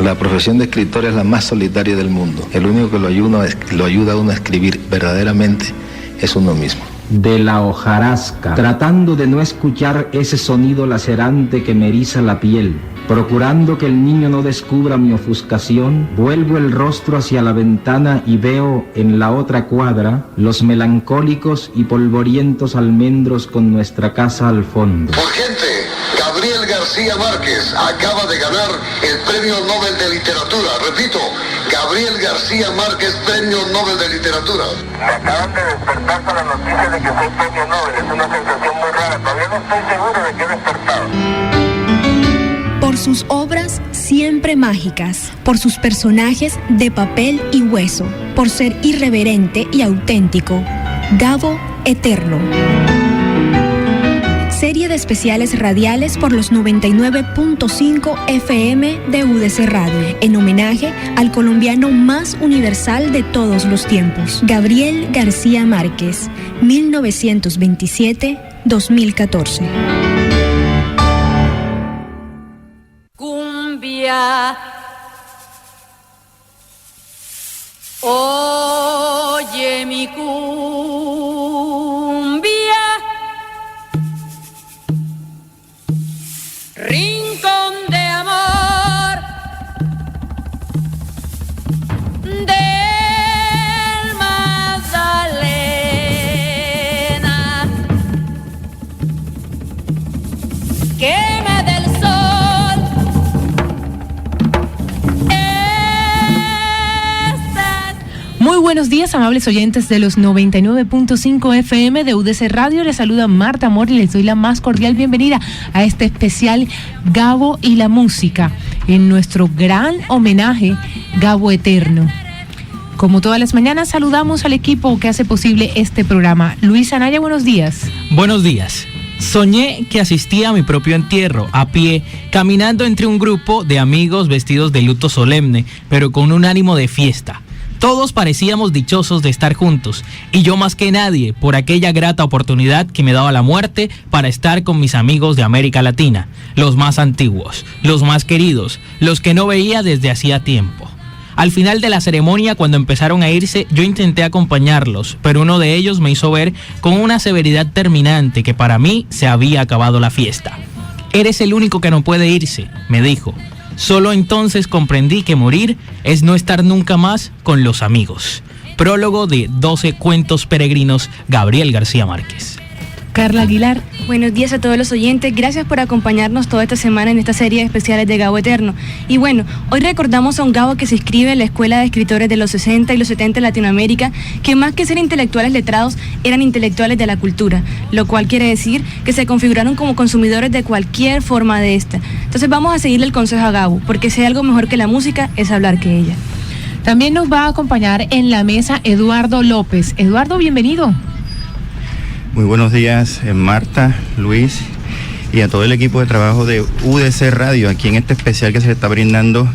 La profesión de escritor es la más solitaria del mundo. El único que lo ayuda a uno a escribir verdaderamente es uno mismo. De la hojarasca, tratando de no escuchar ese sonido lacerante que me eriza la piel, procurando que el niño no descubra mi ofuscación, vuelvo el rostro hacia la ventana y veo en la otra cuadra los melancólicos y polvorientos almendros con nuestra casa al fondo. Urgente, Gabriel García Márquez acaba de ganar el Premio Nobel de Literatura. Repito, Gabriel García Márquez, Premio Nobel de Literatura. Me acaban de despertar con la noticia de que soy Premio Nobel. Es una sensación muy rara. Todavía no estoy seguro de que he despertado. Por sus obras siempre mágicas, por sus personajes de papel y hueso, por ser irreverente y auténtico. Gabo Eterno. Serie de especiales radiales por los 99.5 FM de UDC Radio, en homenaje al colombiano más universal de todos los tiempos, Gabriel García Márquez, 1927-2014. Cumbia, oye mi cumbia, rincón de amor del Magdalena, quema del sol. Muy buenos días, amables oyentes de los 99.5 FM de UDC Radio. Les saluda Marta Amor y les doy la más cordial bienvenida a este especial Gabo y la música, en nuestro gran homenaje Gabo Eterno. Como todas las mañanas, saludamos al equipo que hace posible este programa. Luis Anaya, buenos días. Buenos días. Soñé que asistía a mi propio entierro, a pie, caminando entre un grupo de amigos vestidos de luto solemne, pero con un ánimo de fiesta. Todos parecíamos dichosos de estar juntos, y yo más que nadie, por aquella grata oportunidad que me daba la muerte para estar con mis amigos de América Latina, los más antiguos, los más queridos, los que no veía desde hacía tiempo. Al final de la ceremonia, cuando empezaron a irse, yo intenté acompañarlos, pero uno de ellos me hizo ver con una severidad terminante que para mí se había acabado la fiesta. «Eres el único que no puede irse», me dijo. Solo entonces comprendí que morir es no estar nunca más con los amigos. Prólogo de 12 cuentos peregrinos, Gabriel García Márquez. Carla Aguilar. Buenos días a todos los oyentes, gracias por acompañarnos toda esta semana en esta serie de especiales de Gabo Eterno. Y bueno, hoy recordamos a un Gabo que se inscribe en la Escuela de Escritores de los 60 y los 70 en Latinoamérica, que más que ser intelectuales letrados, eran intelectuales de la cultura, lo cual quiere decir que se configuraron como consumidores de cualquier forma de esta. Entonces vamos a seguirle el consejo a Gabo, porque si hay algo mejor que la música, es hablar que ella. También nos va a acompañar en la mesa Eduardo López. Eduardo, bienvenido. Muy buenos días, Marta, Luis y a todo el equipo de trabajo de UDC Radio, aquí en este especial que se le está brindando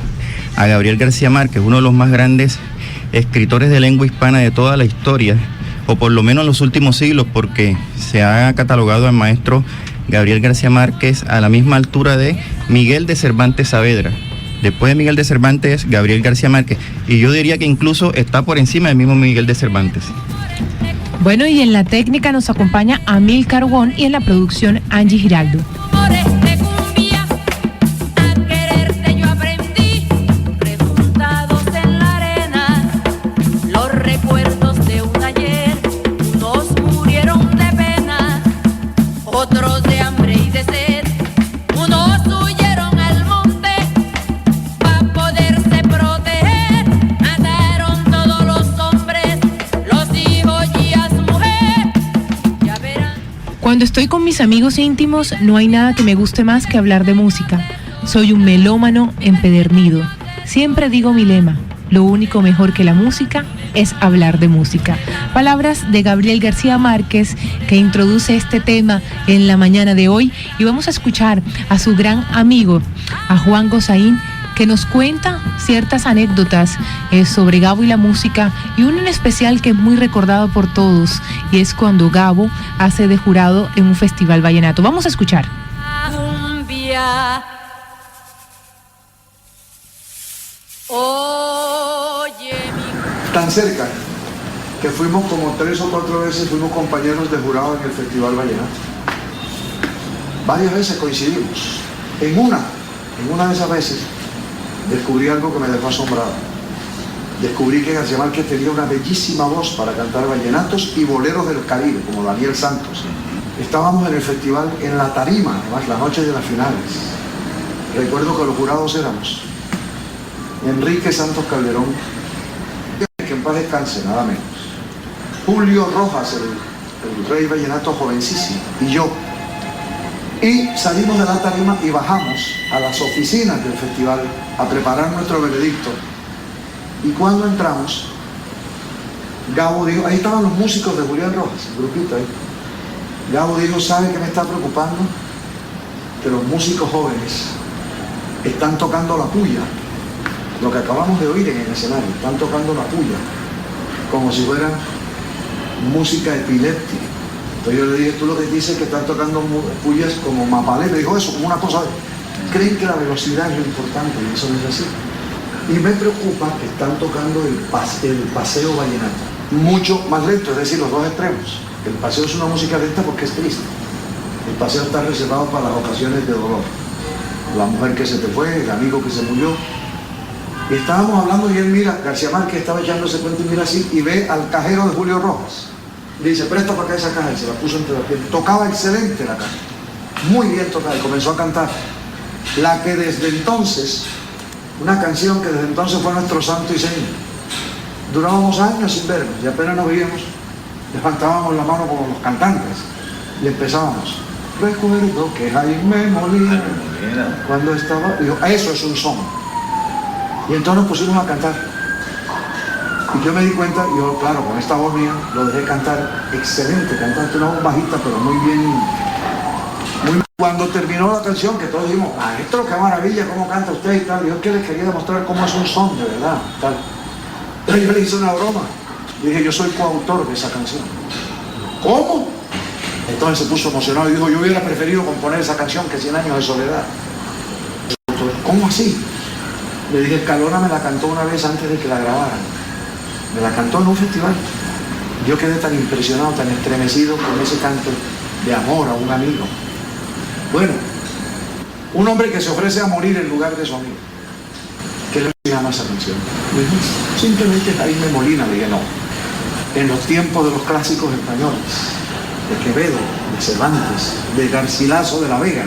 a Gabriel García Márquez, uno de los más grandes escritores de lengua hispana de toda la historia, o por lo menos en los últimos siglos, porque se ha catalogado al maestro Gabriel García Márquez a la misma altura de Miguel de Cervantes Saavedra. Después de Miguel de Cervantes, Gabriel García Márquez, y yo diría que incluso está por encima del mismo Miguel de Cervantes. Bueno, y en la técnica nos acompaña Amílcar Won y en la producción Angie Giraldo. Cuando estoy con mis amigos íntimos, no hay nada que me guste más que hablar de música. Soy un melómano empedernido. Siempre digo mi lema: lo único mejor que la música es hablar de música. Palabras de Gabriel García Márquez, que introduce este tema en la mañana de hoy, y vamos a escuchar a su gran amigo, a Juan Gozaín, que nos cuenta ciertas anécdotas sobre Gabo y la música, y uno en especial que es muy recordado por todos, y es cuando Gabo hace de jurado en un festival vallenato. Vamos a escuchar. Cumbia, Oye, Tan cerca que fuimos como 3 o 4 veces, fuimos compañeros de jurado en el Festival Vallenato. Varias veces coincidimos. En una de esas veces descubrí algo que me dejó asombrado. Descubrí que García Márquez tenía una bellísima voz para cantar vallenatos y boleros del Caribe, como Daniel Santos. Estábamos en el festival, en la tarima, además, la noche de las finales. Recuerdo que los jurados éramos Enrique Santos Calderón, que en paz descanse, nada menos, Julio Rojas, el rey vallenato jovencísimo, y yo. Y salimos de la tarima y bajamos a las oficinas del festival a preparar nuestro veredicto. Y cuando entramos, Gabo dijo, ahí estaban los músicos de Julián Rojas, el grupito ahí. Gabo dijo, ¿sabe qué me está preocupando? Que los músicos jóvenes están tocando la puya, lo que acabamos de oír en el escenario, están tocando la puya, como si fuera música epiléptica. Entonces yo le dije, tú lo que dices es que están tocando puyas como Mapalé, me dijo eso, como una cosa de... Creen que la velocidad es lo importante, y eso no es así. Y me preocupa que están tocando el paseo vallenato, mucho más lento, es decir, los dos extremos. El paseo es una música lenta porque es triste. El paseo está reservado para las ocasiones de dolor. La mujer que se te fue, el amigo que se murió. Y estábamos hablando y él mira, García Márquez estaba echándose cuenta y mira así, y ve al cajero de Julio Rojas. Le dice, presta para acá esa caja, y se la puso entre las piernas. Tocaba excelente la caja, muy bien tocada, y comenzó a cantar. La que desde entonces, una canción que desde entonces fue nuestro santo y seña. Durábamos años sin vernos, y apenas nos veíamos, levantábamos la mano como los cantantes, y empezábamos. Recuerdo que Jaime Molina, cuando estaba, dijo, eso es un son. Y entonces nos pusimos a cantar. Y yo me di cuenta, yo claro, con esta voz mía, lo dejé cantar, excelente cantante, una voz bajita, pero muy bien. Cuando terminó la canción, que todos dijimos, maestro, qué maravilla, cómo canta usted y tal, yo que les quería demostrar cómo es un son, de verdad, tal. Entonces yo le hice una broma, le dije, yo soy coautor de esa canción. ¿Cómo? Entonces se puso emocionado y dijo, yo hubiera preferido componer esa canción que 100 años de soledad. ¿Cómo así? Le dije, Escalona me la cantó una vez antes de que la grabaran. Me la cantó en un festival. Yo quedé tan impresionado, tan estremecido con ese canto de amor a un amigo. Bueno, un hombre que se ofrece a morir en lugar de su amigo. ¿Qué le llama esa canción? Me dijo, simplemente Jaime Molina. Le dije, no. En los tiempos de los clásicos españoles, de Quevedo, de Cervantes, de Garcilaso de la Vega,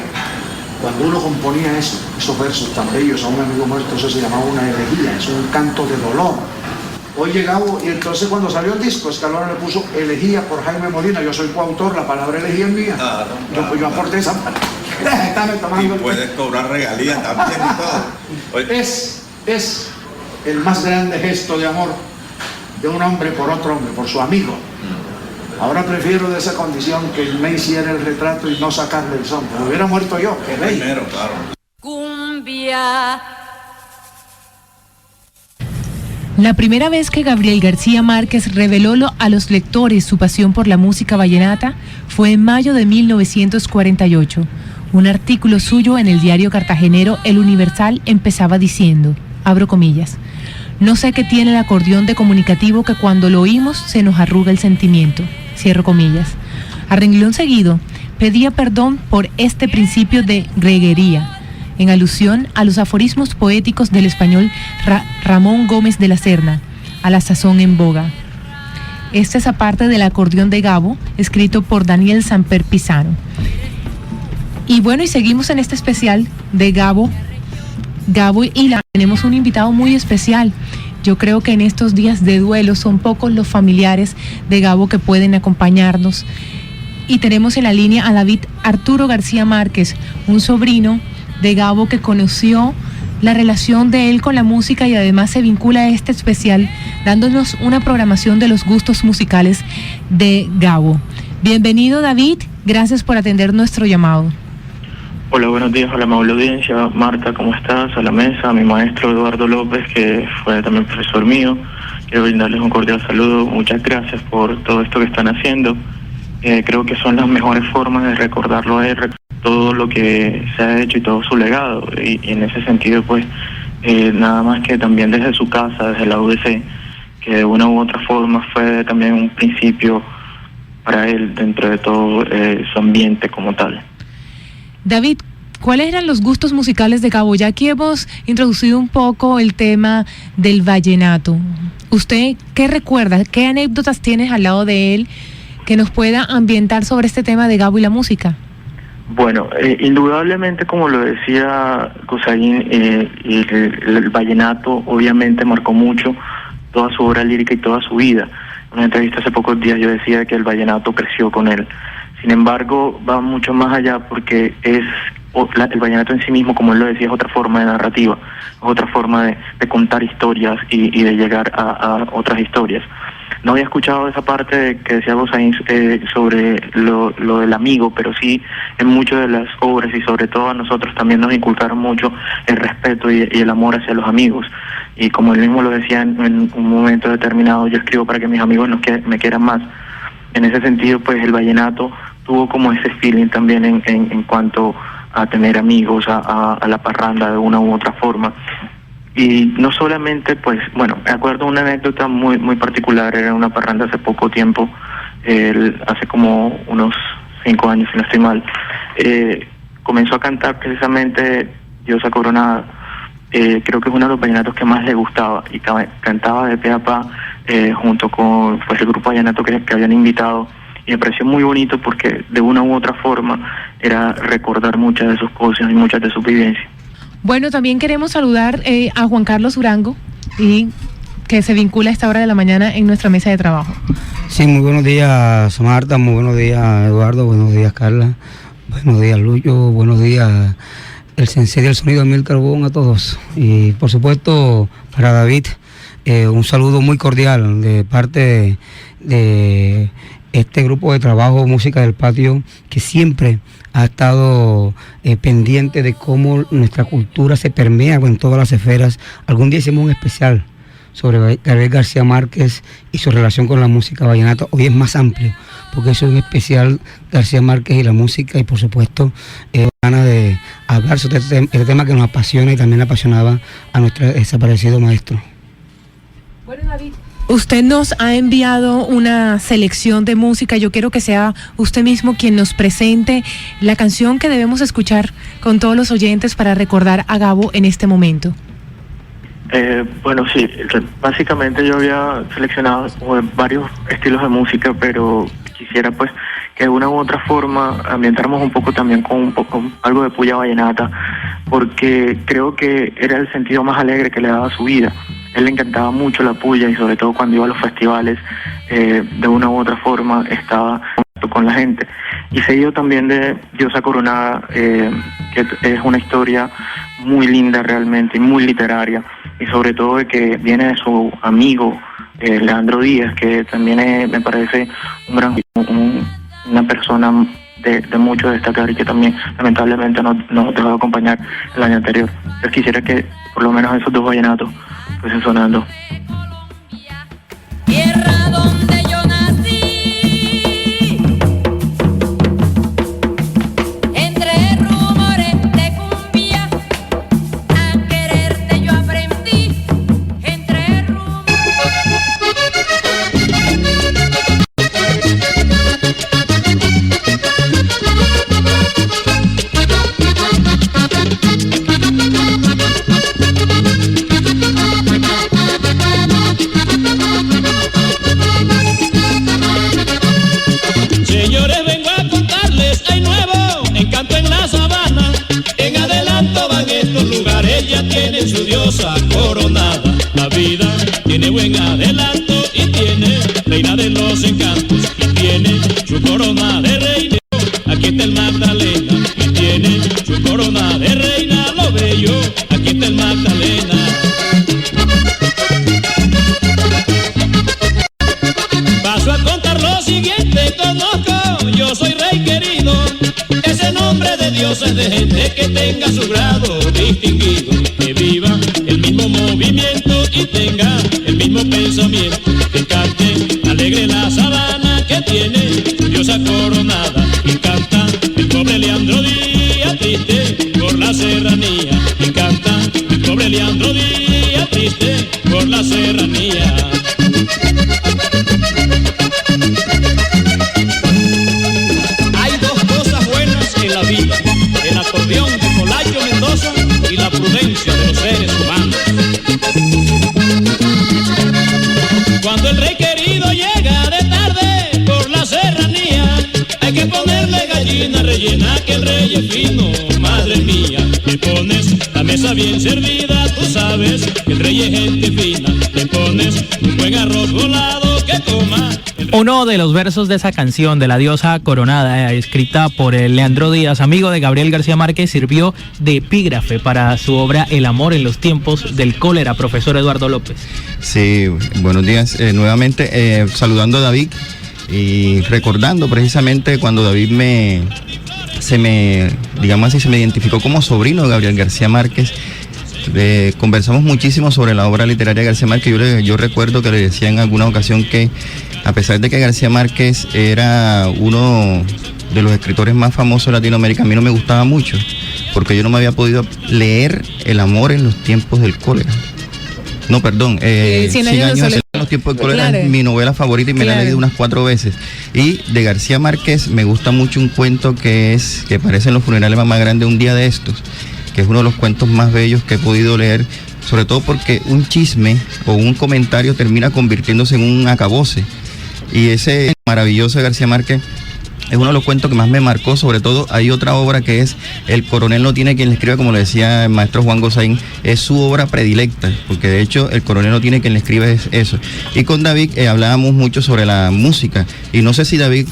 cuando uno componía eso, esos versos tan bellos a un amigo muerto, eso se llamaba una elegía, es un canto de dolor. Hoy llegamos, y entonces cuando salió el disco, Escalona le puso elegía por Jaime Molina, yo soy coautor, la palabra elegía es mía. Claro. Yo aporté esa palabra. Y puedes cobrar regalías también y todo. Es el más grande gesto de amor de un hombre por otro hombre, por su amigo. Ahora prefiero de esa condición que el me hiciera el retrato y no sacarle el son. Me hubiera muerto yo, que rey. Primero, claro. cumbia. La primera vez que Gabriel García Márquez reveló a los lectores su pasión por la música vallenata fue en mayo de 1948. Un artículo suyo en el diario cartagenero El Universal empezaba diciendo, abro comillas, no sé qué tiene el acordeón de comunicativo que cuando lo oímos se nos arruga el sentimiento, cierro comillas. A renglón seguido, pedía perdón por este principio de greguería, en alusión a los aforismos poéticos del español Ramón Gómez de la Serna, a la sazón en boga. Esta es aparte del acordeón de Gabo, escrito por Daniel Samper Pisano. Y bueno, y seguimos en este especial de Gabo y tenemos un invitado muy especial. Yo creo que en estos días de duelo son pocos los familiares de Gabo que pueden acompañarnos. Y tenemos en la línea a David Arturo García Márquez, un sobrino de Gabo que conoció la relación de él con la música y además se vincula a este especial dándonos una programación de los gustos musicales de Gabo. Bienvenido, David, gracias por atender nuestro llamado. Hola, buenos días a la amable audiencia. Marta, ¿cómo estás? A la mesa, a mi maestro Eduardo López, que fue también profesor mío. Quiero brindarles un cordial saludo. Muchas gracias por todo esto que están haciendo. Creo que son las mejores formas de recordarlo a él, todo lo que se ha hecho y todo su legado. Y en ese sentido, pues, nada más que también desde su casa, desde la UDC, que de una u otra forma fue también un principio para él dentro de todo su ambiente como tal. David, ¿cuáles eran los gustos musicales de Gabo? Ya aquí hemos introducido un poco el tema del vallenato. ¿Usted qué recuerda? ¿Qué anécdotas tienes al lado de él que nos pueda ambientar sobre este tema de Gabo y la música? Bueno, indudablemente, como lo decía Cosaín, el vallenato obviamente marcó mucho toda su obra lírica y toda su vida. En una entrevista hace pocos días yo decía que el vallenato creció con él. Sin embargo, va mucho más allá porque el vallenato en sí mismo, como él lo decía, es otra forma de narrativa, es otra forma de contar historias y de llegar a otras historias. No había escuchado esa parte que decía Gozaín sobre lo del amigo, pero sí en muchas de las obras y sobre todo a nosotros también nos inculcaron mucho el respeto y el amor hacia los amigos. Y como él mismo lo decía en un momento determinado, yo escribo para que mis amigos me quieran más. En ese sentido, pues el vallenato tuvo como ese feeling también en cuanto a tener amigos, a la parranda de una u otra forma. Y no solamente, pues, bueno, me acuerdo una anécdota muy particular, era una parranda hace poco tiempo, hace como unos 5 años, si no estoy mal. Comenzó a cantar precisamente Diosa Coronada, creo que es uno de los vallenatos que más le gustaba, y cantaba de pe a pa junto con pues, el grupo vallenato que habían invitado, y me pareció muy bonito porque de una u otra forma era recordar muchas de sus cosas y muchas de sus vivencias. Bueno, también queremos saludar a Juan Carlos Urango, y que se vincula a esta hora de la mañana en nuestra mesa de trabajo. Sí, muy buenos días, Marta, muy buenos días, Eduardo, buenos días, Carla, buenos días, Lucho, buenos días, el sensei del sonido Emil Carbón, a todos. Y por supuesto, para David, un saludo muy cordial de parte de este grupo de trabajo Música del Patio, que siempre ha estado pendiente de cómo nuestra cultura se permea en todas las esferas. Algún día hicimos un especial sobre Gabriel García Márquez y su relación con la música vallenata. Hoy es más amplio, porque es un especial García Márquez y la música, y por supuesto ganas de hablar sobre el tema que nos apasiona y también apasionaba a nuestro desaparecido maestro. Bueno, David, usted nos ha enviado una selección de música. Yo quiero que sea usted mismo quien nos presente la canción que debemos escuchar con todos los oyentes para recordar a Gabo en este momento. Bueno, sí, básicamente yo había seleccionado varios estilos de música, pero quisiera pues que de una u otra forma ambientáramos un poco también con algo de puya vallenata, porque creo que era el sentido más alegre que le daba a su vida. Él le encantaba mucho la puya, y sobre todo cuando iba a los festivales, de una u otra forma estaba con la gente. Y seguido también de Diosa Coronada, que es una historia muy linda realmente y muy literaria, y sobre todo de que viene de su amigo Leandro Díaz, que también me parece una persona de mucho destacar, y que también lamentablemente nos dejó de acompañar el año anterior. Yo quisiera que por lo menos esos dos vallenatos fuesen sonando. Tierra donde yo nací, entre rumores de cumbia, a quererte yo aprendí, entre Señores, vengo a contarles, hay nuevo encanto en la sabana. En adelanto van estos lugares, ya tienen su diosa coronada. La vida tiene buen adelanto y tiene reina de los encantos, y tiene su corona de reina. Aquí está el Magdalena, y tiene su corona de reina. Lo bello, aquí está el Magdalena. Paso a contar lo siguiente, conozco, yo soy rey querido. Ese nombre de Dios es de gente que tenga su grado distinguido, que viva el mismo movimiento y tenga el mismo pensamiento, que cante alegre la sabana, que tiene su diosa coronada, y canta el pobre Leandro Díaz, triste por la serranía, y canta el pobre Leandro Díaz. serranía. Hay dos cosas buenas en la vida: el acordeón de Polayo Mendoza y la prudencia de los seres humanos. Cuando el rey querido llega de tarde por la serranía, hay que ponerle gallina rellena, que el rey es fino, madre mía. Le pones la mesa bien servida, tú sabes que el rey es gente fina. Le pones un buen arroz volado que coma. Uno de los versos de esa canción de la diosa coronada, escrita por Leandro Díaz, amigo de Gabriel García Márquez, sirvió de epígrafe para su obra El amor en los tiempos del cólera, profesor Eduardo López. Sí, buenos días. Nuevamente saludando a David y recordando precisamente cuando David se me identificó como sobrino de Gabriel García Márquez. Conversamos muchísimo sobre la obra literaria de García Márquez. Yo recuerdo que le decía en alguna ocasión que, a pesar de que García Márquez era uno de los escritores más famosos de Latinoamérica, a mí no me gustaba mucho, porque yo no me había podido leer El amor en los tiempos del cólera. No, perdón, 100 años en los tiempos del cólera, claro, es mi novela favorita y me la he leído unas 4 veces. Y de García Márquez me gusta mucho un cuento que aparece en los funerales más grandes, Un día de estos, que es uno de los cuentos más bellos que he podido leer, sobre todo porque un chisme o un comentario termina convirtiéndose en un acabose. Y ese maravilloso de García Márquez es uno de los cuentos que más me marcó. Sobre todo hay otra obra que es El coronel no tiene quien le escriba, como le decía el maestro Juan Gozaín, es su obra predilecta, porque de hecho El coronel no tiene quien le escriba es eso. Y con David hablábamos mucho sobre la música, y no sé si David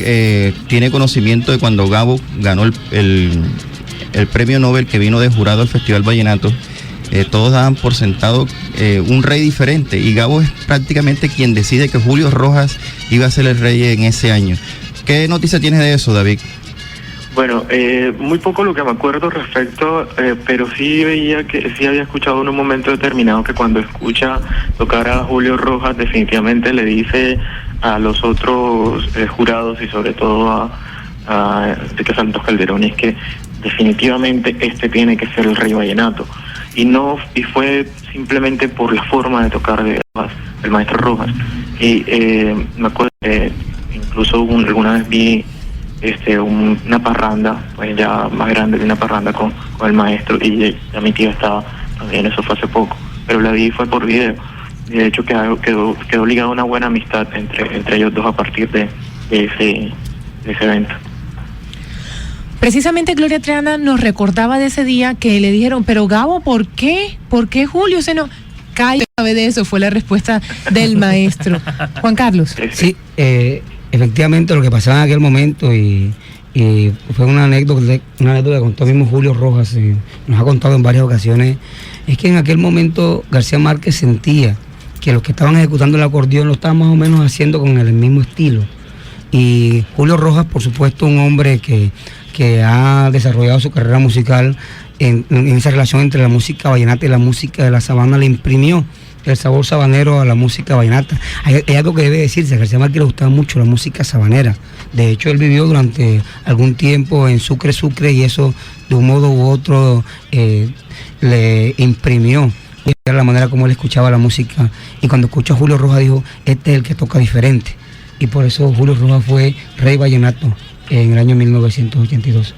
tiene conocimiento de cuando Gabo ganó el premio Nobel, que vino de jurado al Festival Vallenato. Todos daban por sentado un rey diferente, y Gabo es prácticamente quien decide que Julio Rojas iba a ser el rey en ese año. ¿Qué noticia tienes de eso, David? Bueno, muy poco lo que me acuerdo respecto, pero sí veía que sí había escuchado en un momento determinado que cuando escucha tocar a Julio Rojas, definitivamente le dice a los otros jurados, y sobre todo a Enrique Santos Calderón, es que definitivamente este tiene que ser el rey vallenato. Y fue simplemente por la forma de tocar de Rojas, el maestro Rojas. Y me acuerdo incluso alguna vez vi una parranda, pues ya más grande, de una parranda con el maestro, y ya mi tía estaba también, eso fue hace poco, pero la vi fue por video, y de hecho quedó ligada una buena amistad entre ellos dos a partir de ese evento. Precisamente Gloria Triana nos recordaba de ese día que le dijeron, pero Gabo, ¿por qué? ¿Por qué Julio? Cállate de eso, fue la respuesta del maestro. Juan Carlos. Sí, efectivamente lo que pasaba en aquel momento, y fue una anécdota que contó mismo Julio Rojas, nos ha contado en varias ocasiones, es que en aquel momento García Márquez sentía que los que estaban ejecutando el acordeón lo estaban más o menos haciendo con el mismo estilo. Y Julio Rojas, por supuesto, un hombre que ha desarrollado su carrera musical en esa relación entre la música vallenata y la música de la sabana, le imprimió el sabor sabanero a la música vallenata. Hay algo que debe decirse: a García Márquez le gustaba mucho la música sabanera. De hecho, él vivió durante algún tiempo en Sucre, y eso de un modo u otro le imprimió la manera como él escuchaba la música. Y cuando escuchó a Julio Rojas dijo, este es el que toca diferente. Y por eso Julio Rojas fue rey vallenato en el año 1982.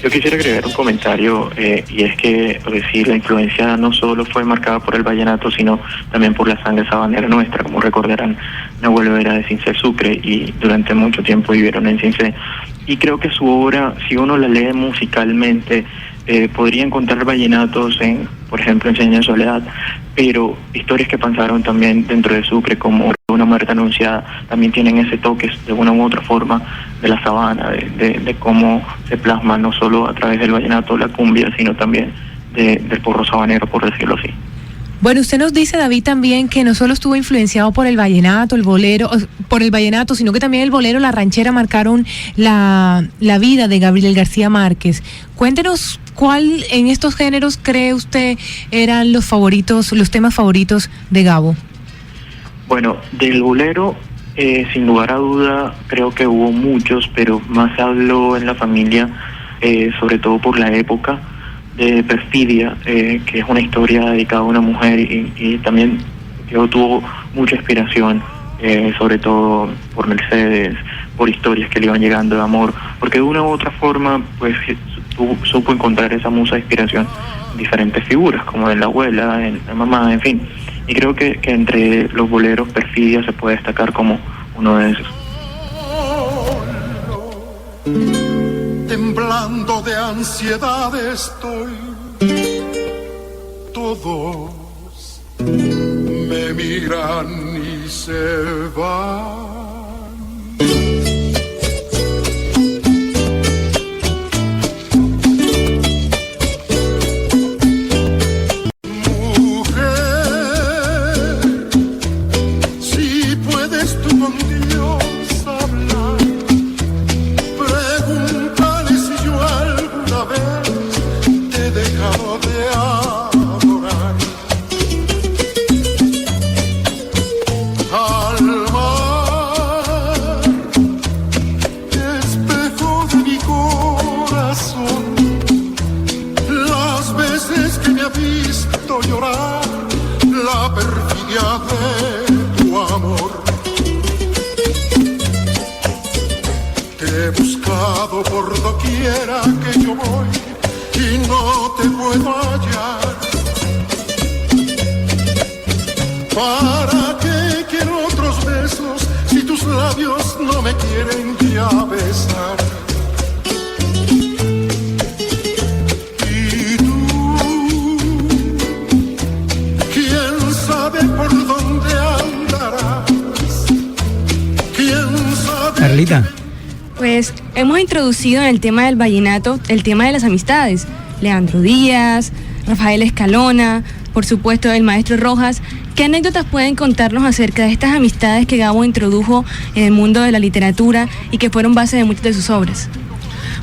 Yo quisiera agregar un comentario, y es que decir, la influencia no solo fue marcada por el vallenato, sino también por la sangre sabanera nuestra. Como recordarán, mi abuelo era de Cincé Sucre y durante mucho tiempo vivieron en Cincé. Y creo que su obra, si uno la lee musicalmente, podría encontrar vallenatos por ejemplo, en Seña de Soledad, pero historias que pasaron también dentro de Sucre, como Una muerte anunciada, también tienen ese toque de una u otra forma de la sabana, de cómo se plasma no solo a través del vallenato, la cumbia, sino también del porro sabanero, por decirlo así. Bueno, usted nos dice, David, también que no solo estuvo influenciado por el vallenato, el bolero, sino que también el bolero, la ranchera marcaron la vida de Gabriel García Márquez. Cuéntenos cuál en estos géneros cree usted eran los temas favoritos de Gabo. Bueno, del bolero, sin lugar a duda, creo que hubo muchos, pero más habló en la familia, sobre todo por la época de Perfidia, que es una historia dedicada a una mujer, y también Santiago tuvo mucha inspiración, sobre todo por Mercedes, por historias que le iban llegando de amor, porque de una u otra forma pues supo encontrar esa musa de inspiración en diferentes figuras, como en la abuela, en la mamá, en fin. Y creo que entre los boleros Perfidia se puede destacar como uno de esos. Temblando de ansiedad estoy, todos me miran y se van. ¿Para qué quiero otros besos si tus labios no me quieren ya besar? Y tú, ¿quién sabe por dónde andarás? ¿Quién sabe? Carlita. Pues hemos introducido en el tema del vallenato el tema de las amistades. Leandro Díaz, Rafael Escalona, por supuesto el maestro Rojas. ¿Qué anécdotas pueden contarnos acerca de estas amistades que Gabo introdujo en el mundo de la literatura y que fueron base de muchas de sus obras?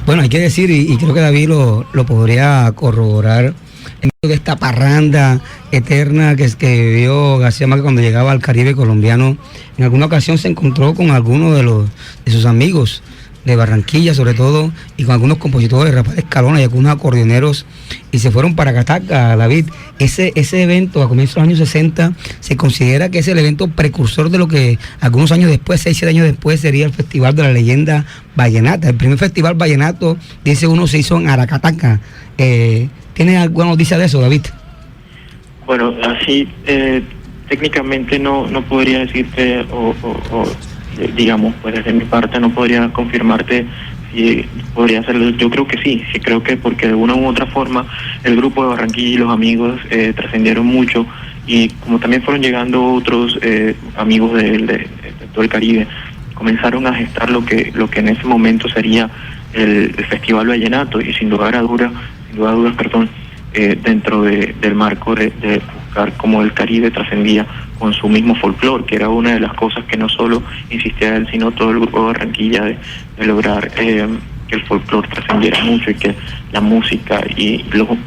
Bueno, hay que decir, y creo que David lo podría corroborar, en medio de esta parranda eterna que vivió García Márquez cuando llegaba al Caribe colombiano, en alguna ocasión se encontró con algunos de sus amigos de Barranquilla sobre todo, y con algunos compositores, Rafael Escalona y algunos acordeoneros, y se fueron para Cataca, David. Ese evento a comienzos de los años 60 se considera que es el evento precursor de lo que algunos años después, 6-7 años después, sería el Festival de la Leyenda Vallenata. El primer festival vallenato, dice uno, se hizo en Aracataca. ¿Tienes alguna noticia de eso, David? Bueno, así técnicamente no podría decirte digamos, pues desde mi parte no podría confirmarte si podría hacerlo. Yo creo que sí, creo que porque de una u otra forma el grupo de Barranquilla y los amigos trascendieron mucho, y como también fueron llegando otros amigos de todo el Caribe, comenzaron a gestar lo que en ese momento sería el Festival Vallenato, y sin duda dudas, dentro del marco de buscar cómo el Caribe trascendía con su mismo folclore, que era una de las cosas que no solo insistía él, sino todo el grupo de Barranquilla, de lograr que el folclore trascendiera mucho, y que la música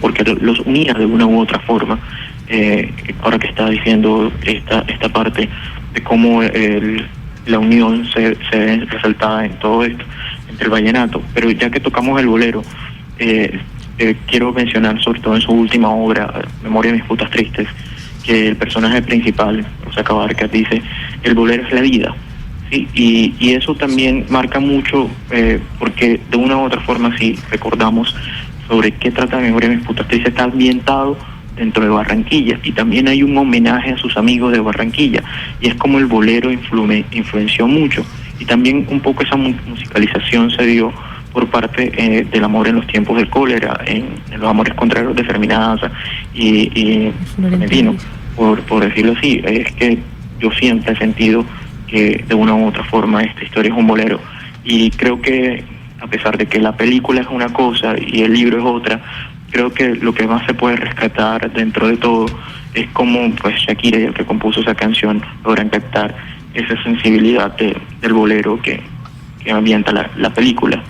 porque los unía de una u otra forma. Ahora que está diciendo esta parte de cómo la unión se resaltaba en todo esto, entre el vallenato. Pero ya que tocamos el bolero, quiero mencionar, sobre todo en su última obra, Memoria de mis putas tristes, que el personaje principal, José Cabarca, dice: el bolero es la vida, ¿sí? Y eso también marca mucho, porque de una u otra forma, si recordamos sobre qué trata Memoria de mis putas tristes, está ambientado dentro de Barranquilla, y también hay un homenaje a sus amigos de Barranquilla, y es como el bolero influenció mucho, y también un poco esa musicalización se dio por parte del amor en los tiempos del cólera, en los amores contrarios de Fermina Daza y Florentino, por decirlo así. Es que yo siempre he sentido que de una u otra forma esta historia es un bolero, y creo que a pesar de que la película es una cosa y el libro es otra, creo que lo que más se puede rescatar dentro de todo es cómo pues Shakira y el que compuso esa canción logran captar esa sensibilidad del bolero que ambienta la película.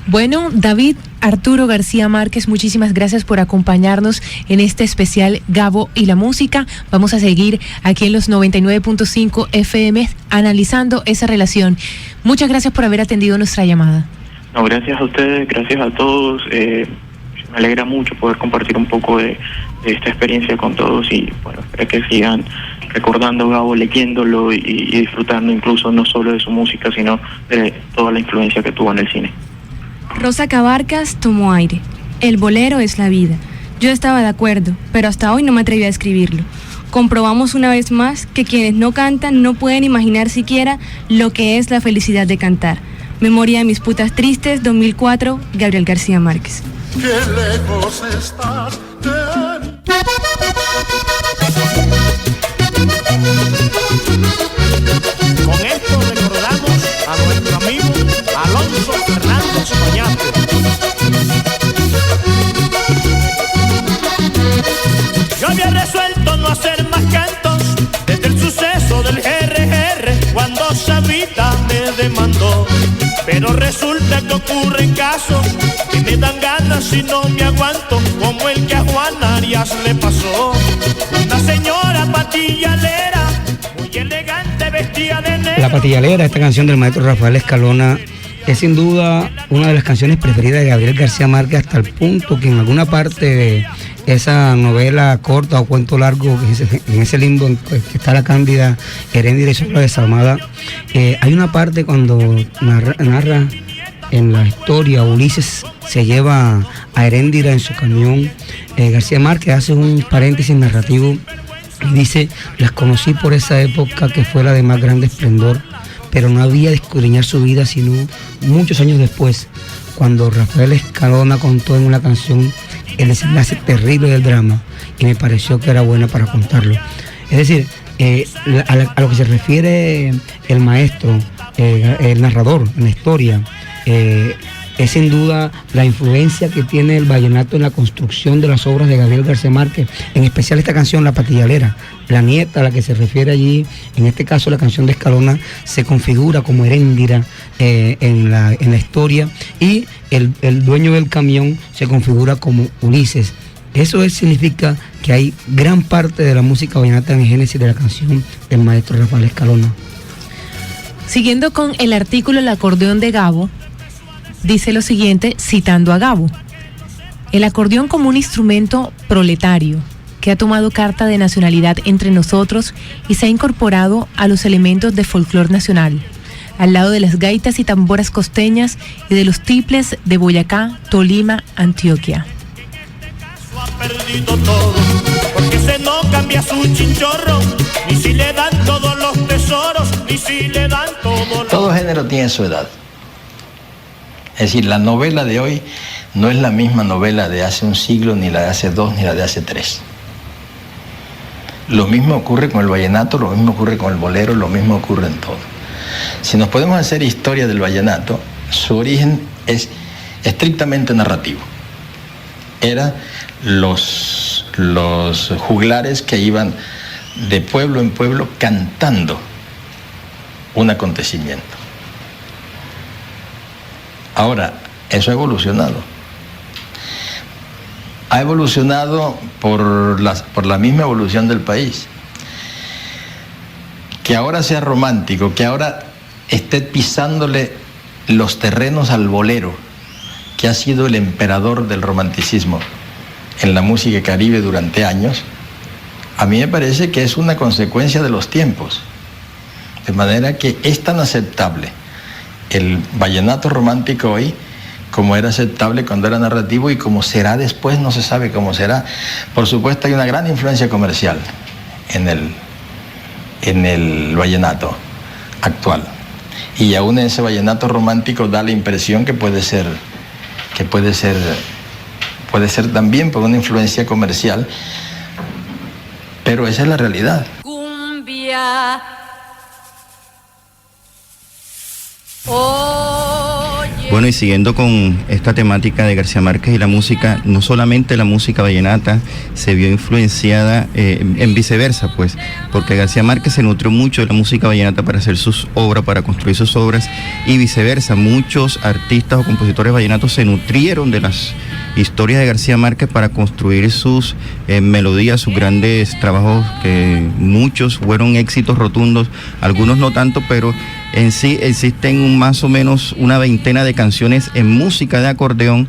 Bueno, David Arturo García Márquez, muchísimas gracias por acompañarnos en este especial Gabo y la música. Vamos a seguir aquí en los 99.5 FM analizando esa relación. Muchas gracias por haber atendido nuestra llamada. No, gracias a ustedes, gracias a todos. Me alegra mucho poder compartir un poco de esta experiencia con todos y bueno, espero que sigan recordando a Gabo, leyéndolo y disfrutando incluso no solo de su música, sino de toda la influencia que tuvo en el cine. Rosa Cabarcas tomó aire. El bolero es la vida. Yo estaba de acuerdo, pero hasta hoy no me atreví a escribirlo. Comprobamos una vez más que quienes no cantan no pueden imaginar siquiera lo que es la felicidad de cantar. Memoria de mis putas tristes, 2004, Gabriel García Márquez. Qué lejos estás de mí. Con esto recordamos a nuestro amigo Alonso Fernández Oñate. Yo había resuelto no hacer más cantos desde el suceso del GRR cuando Sabita me demandó. Pero resulta que ocurren casos que me dan ganas y no me aguanto, como el que a Juan Arias le pasó. Una señora patillalera, muy elegante, vestida de negro. La Patillalera, esta canción del maestro Rafael Escalona, es sin duda una de las canciones preferidas de Gabriel García Márquez, hasta el punto que en alguna parte de esa novela corta o cuento largo, en ese limbo en que está la Cándida, Heréndira y Sombra desalmada, hay una parte cuando narra en la historia, Ulises se lleva a Heréndira en su camión. García Márquez hace un paréntesis narrativo y dice: las conocí por esa época que fue la de más grande esplendor, pero no había de escudriñar su vida sino muchos años después, cuando Rafael Escalona contó en una canción el desenlace terrible del drama, y me pareció que era buena para contarlo. Es decir, a lo que se refiere el maestro, el narrador en la historia, es sin duda la influencia que tiene el vallenato en la construcción de las obras de Gabriel García Márquez, en especial esta canción, La Patillalera. La nieta a la que se refiere allí, en este caso la canción de Escalona, se configura como Heréndira en la historia, y el dueño del camión se configura como Ulises. Eso significa que hay gran parte de la música vallenata en el génesis de la canción del maestro Rafael Escalona. Siguiendo con el artículo El acordeón de Gabo, dice lo siguiente, citando a Gabo: el acordeón como un instrumento proletario que ha tomado carta de nacionalidad entre nosotros y se ha incorporado a los elementos de folclore nacional, al lado de las gaitas y tamboras costeñas y de los tiples de Boyacá, Tolima, Antioquia. Ha perdido todo, porque se no cambia su chinchorro, ni si le dan todos los tesoros, ni si le dan todos. Todo género tiene su edad. Es decir, la novela de hoy no es la misma novela de hace un siglo, ni la de hace 2, ni la de hace 3. Lo mismo ocurre con el vallenato, lo mismo ocurre con el bolero, lo mismo ocurre en todo. Si nos podemos hacer historia del vallenato, su origen es estrictamente narrativo. Eran los juglares que iban de pueblo en pueblo cantando un acontecimiento. Ahora, eso ha evolucionado. Ha evolucionado por la misma evolución del país. Que ahora sea romántico, que ahora esté pisándole los terrenos al bolero, que ha sido el emperador del romanticismo en la música caribe durante años, a mí me parece que es una consecuencia de los tiempos. De manera que es tan aceptable el vallenato romántico hoy como era aceptable cuando era narrativo, y como será después no se sabe cómo será. Por supuesto hay una gran influencia comercial en el vallenato actual, y aún en ese vallenato romántico da la impresión que puede ser también por una influencia comercial, pero esa es la realidad. Cumbia. Bueno, y siguiendo con esta temática de García Márquez y la música, no solamente la música vallenata se vio influenciada en viceversa, pues, porque García Márquez se nutrió mucho de la música vallenata para hacer sus obras, para construir sus obras, y viceversa, muchos artistas o compositores vallenatos se nutrieron de las historias de García Márquez para construir sus melodías, sus grandes trabajos, que muchos fueron éxitos rotundos, algunos no tanto, pero en sí existen más o menos una veintena de canciones en música de acordeón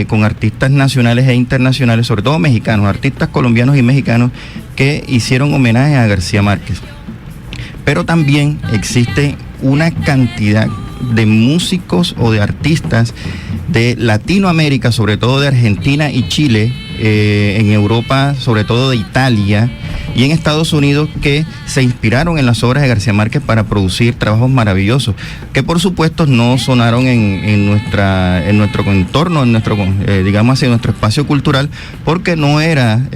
con artistas nacionales e internacionales, sobre todo mexicanos, artistas colombianos y mexicanos que hicieron homenaje a García Márquez. Pero también existe una cantidad de músicos o de artistas de Latinoamérica, sobre todo de Argentina y Chile, en Europa, sobre todo de Italia, y en Estados Unidos, que se inspiraron en las obras de García Márquez para producir trabajos maravillosos, que por supuesto no sonaron en nuestro entorno, digamos así, en nuestro espacio cultural, porque no era,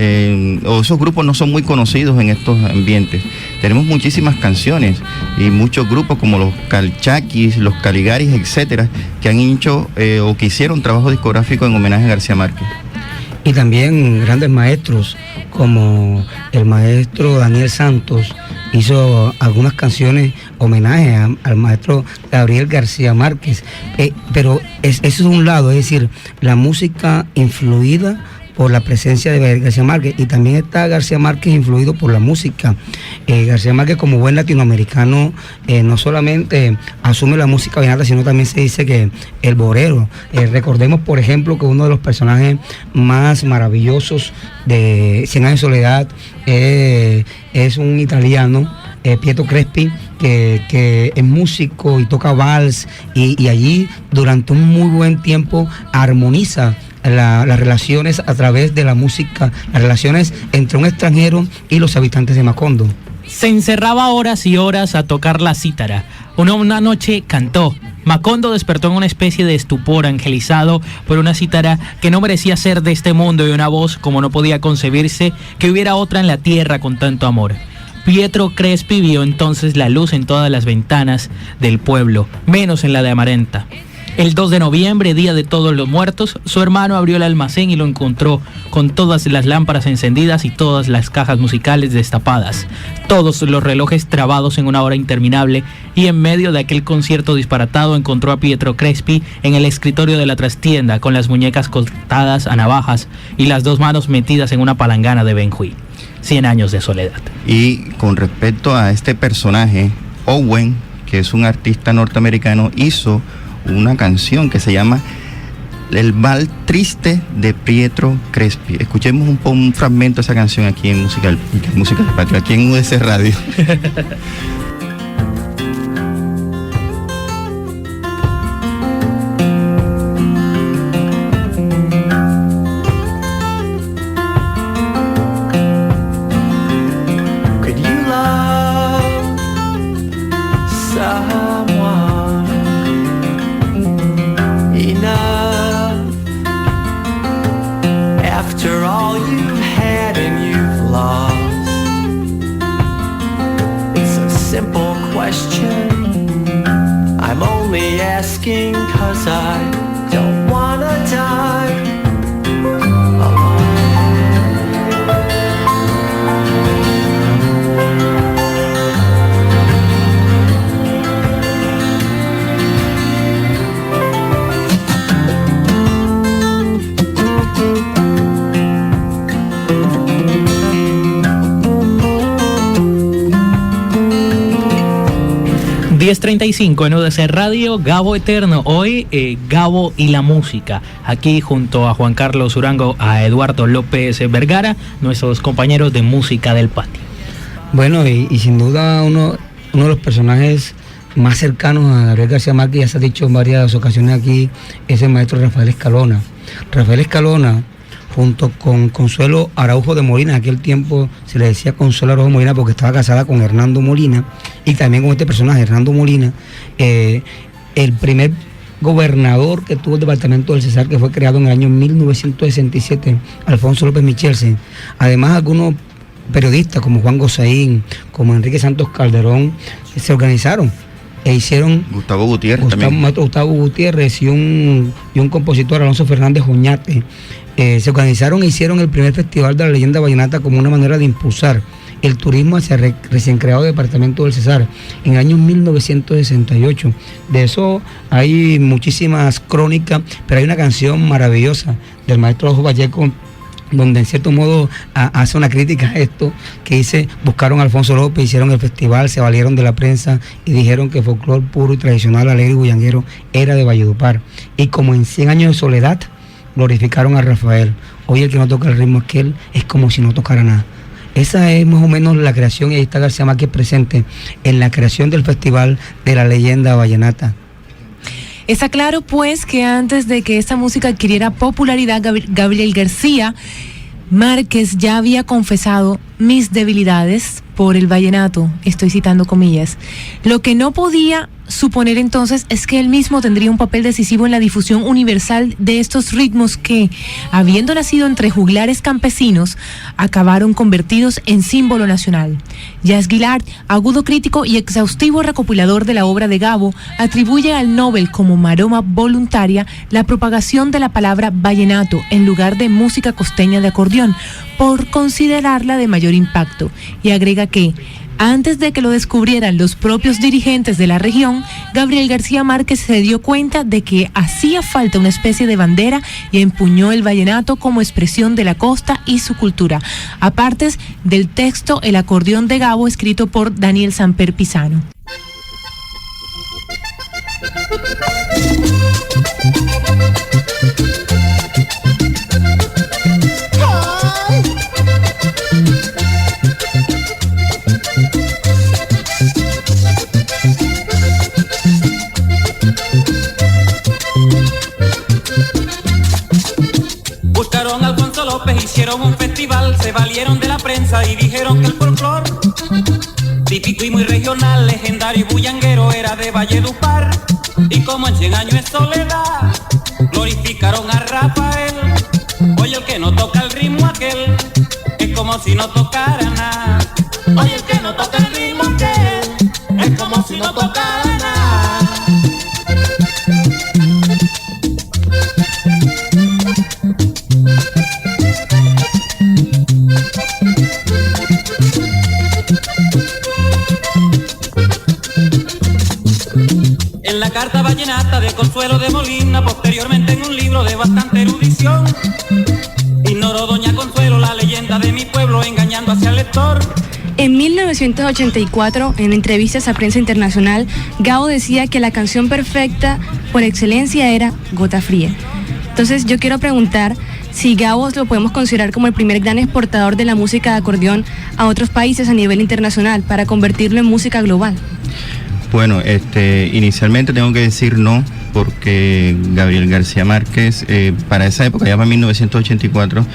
o esos grupos no son muy conocidos en estos ambientes. Tenemos muchísimas canciones y muchos grupos como los Calchaquis, los Caligaris, etcétera, que han hecho o que hicieron trabajo discográfico en homenaje a García Márquez. Y también grandes maestros como el maestro Daniel Santos hizo algunas canciones homenaje al maestro Gabriel García Márquez, pero eso es un lado, es decir, la música influida por la presencia de García Márquez, y también está García Márquez influido por la música. García Márquez, como buen latinoamericano, no solamente asume la música vallenata, sino también se dice que el bolero. Recordemos, por ejemplo, que uno de los personajes más maravillosos de 100 años de soledad es un italiano, Pietro Crespi, que es músico y toca vals, y allí durante un muy buen tiempo armoniza las relaciones a través de la música, las relaciones entre un extranjero y los habitantes de Macondo. Se encerraba horas y horas a tocar la cítara. Una noche cantó. Macondo despertó en una especie de estupor, angelizado por una cítara que no merecía ser de este mundo, y una voz como no podía concebirse que hubiera otra en la tierra con tanto amor. Pietro Crespi vio entonces la luz en todas las ventanas del pueblo, menos en la de Amarenta. El 2 de noviembre, día de todos los muertos, su hermano abrió el almacén y lo encontró con todas las lámparas encendidas y todas las cajas musicales destapadas, todos los relojes trabados en una hora interminable, y en medio de aquel concierto disparatado encontró a Pietro Crespi en el escritorio de la trastienda, con las muñecas cortadas a navajas y las dos manos metidas en una palangana de Benjuí. 100 años de soledad. Y con respecto a este personaje, Owen, que es un artista norteamericano, hizo una canción que se llama El Val Triste de Pietro Crespi. Escuchemos un fragmento de esa canción aquí en Música del Patio, aquí en UDC Radio. .35 en UDC Radio, Gabo Eterno. Hoy Gabo y la música, aquí junto a Juan Carlos Urango, a Eduardo López Vergara, nuestros compañeros de Música del Patio. Bueno, y sin duda uno de los personajes más cercanos a Gabriel García Márquez, ya se ha dicho en varias ocasiones aquí, es el maestro Rafael Escalona. Rafael Escalona, junto con Consuelo Araujo de Molina, en aquel tiempo se le decía Consuelo Araujo de Molina porque estaba casada con Hernando Molina, y también con este personaje, Hernando Molina, el primer gobernador que tuvo el departamento del Cesar, que fue creado en el año 1967, Alfonso López Michelsen. Además, algunos periodistas como Juan Gozaín, como Enrique Santos Calderón, se organizaron e hicieron... Gustavo Gutiérrez también. Gustavo Gutiérrez y un compositor, Alonso Fernández Oñate, se organizaron e hicieron el primer festival de la leyenda vallenata como una manera de impulsar el turismo hacia el recién creado departamento del Cesar en el año 1968. De eso hay muchísimas crónicas, pero hay una canción maravillosa del maestro Ojo Vallejo, donde en cierto modo hace una crítica a esto, que dice: buscaron a Alfonso López, hicieron el festival, se valieron de la prensa y dijeron que folclor puro y tradicional, alegre y bullanguero era de Valledupar. Y como en 100 años de soledad, glorificaron a Rafael. Hoy el que no toca el ritmo aquel es como si no tocara nada. Esa es más o menos la creación, y ahí está García Márquez presente en la creación del Festival de la Leyenda Vallenata. Está claro, pues, que antes de que esta música adquiriera popularidad, Gabriel García Márquez ya había confesado: mis debilidades por el vallenato, estoy citando comillas. Lo que no podía suponer entonces es que él mismo tendría un papel decisivo en la difusión universal de estos ritmos que, habiendo nacido entre juglares campesinos, acabaron convertidos en símbolo nacional. Jacques Guillard, agudo crítico y exhaustivo recopilador de la obra de Gabo, atribuye al Nobel como maroma voluntaria la propagación de la palabra vallenato en lugar de música costeña de acordeón, por considerarla de mayor impacto, y agrega que antes de que lo descubrieran los propios dirigentes de la región, Gabriel García Márquez se dio cuenta de que hacía falta una especie de bandera y empuñó el vallenato como expresión de la costa y su cultura. Aparte del texto, el acordeón de Gabo, escrito por Daniel Samper Pisano. Buscaron a Alfonso López, hicieron un festival, se valieron de la prensa y dijeron que el folclor, típico y muy regional, legendario y bullanguero, era de Valledupar. Y como en 100 años de soledad, glorificaron a Rafael. Oye, el que no toca el ritmo aquel, es como si no tocara nada. Oye, el que no toca el ritmo aquel, es como si no tocara nada. En la carta vallenata de Consuelo de Molina, posteriormente en un libro de bastante erudición, ignoró doña Consuelo la leyenda de mi pueblo, engañando hacia el lector. En 1984, en entrevistas a prensa internacional, Gabo decía que la canción perfecta por excelencia era Gota Fría. Entonces yo quiero preguntar si Gabo lo podemos considerar como el primer gran exportador de la música de acordeón a otros países a nivel internacional para convertirlo en música global. Bueno, inicialmente tengo que decir no, porque Gabriel García Márquez, para esa época, ya para 1984,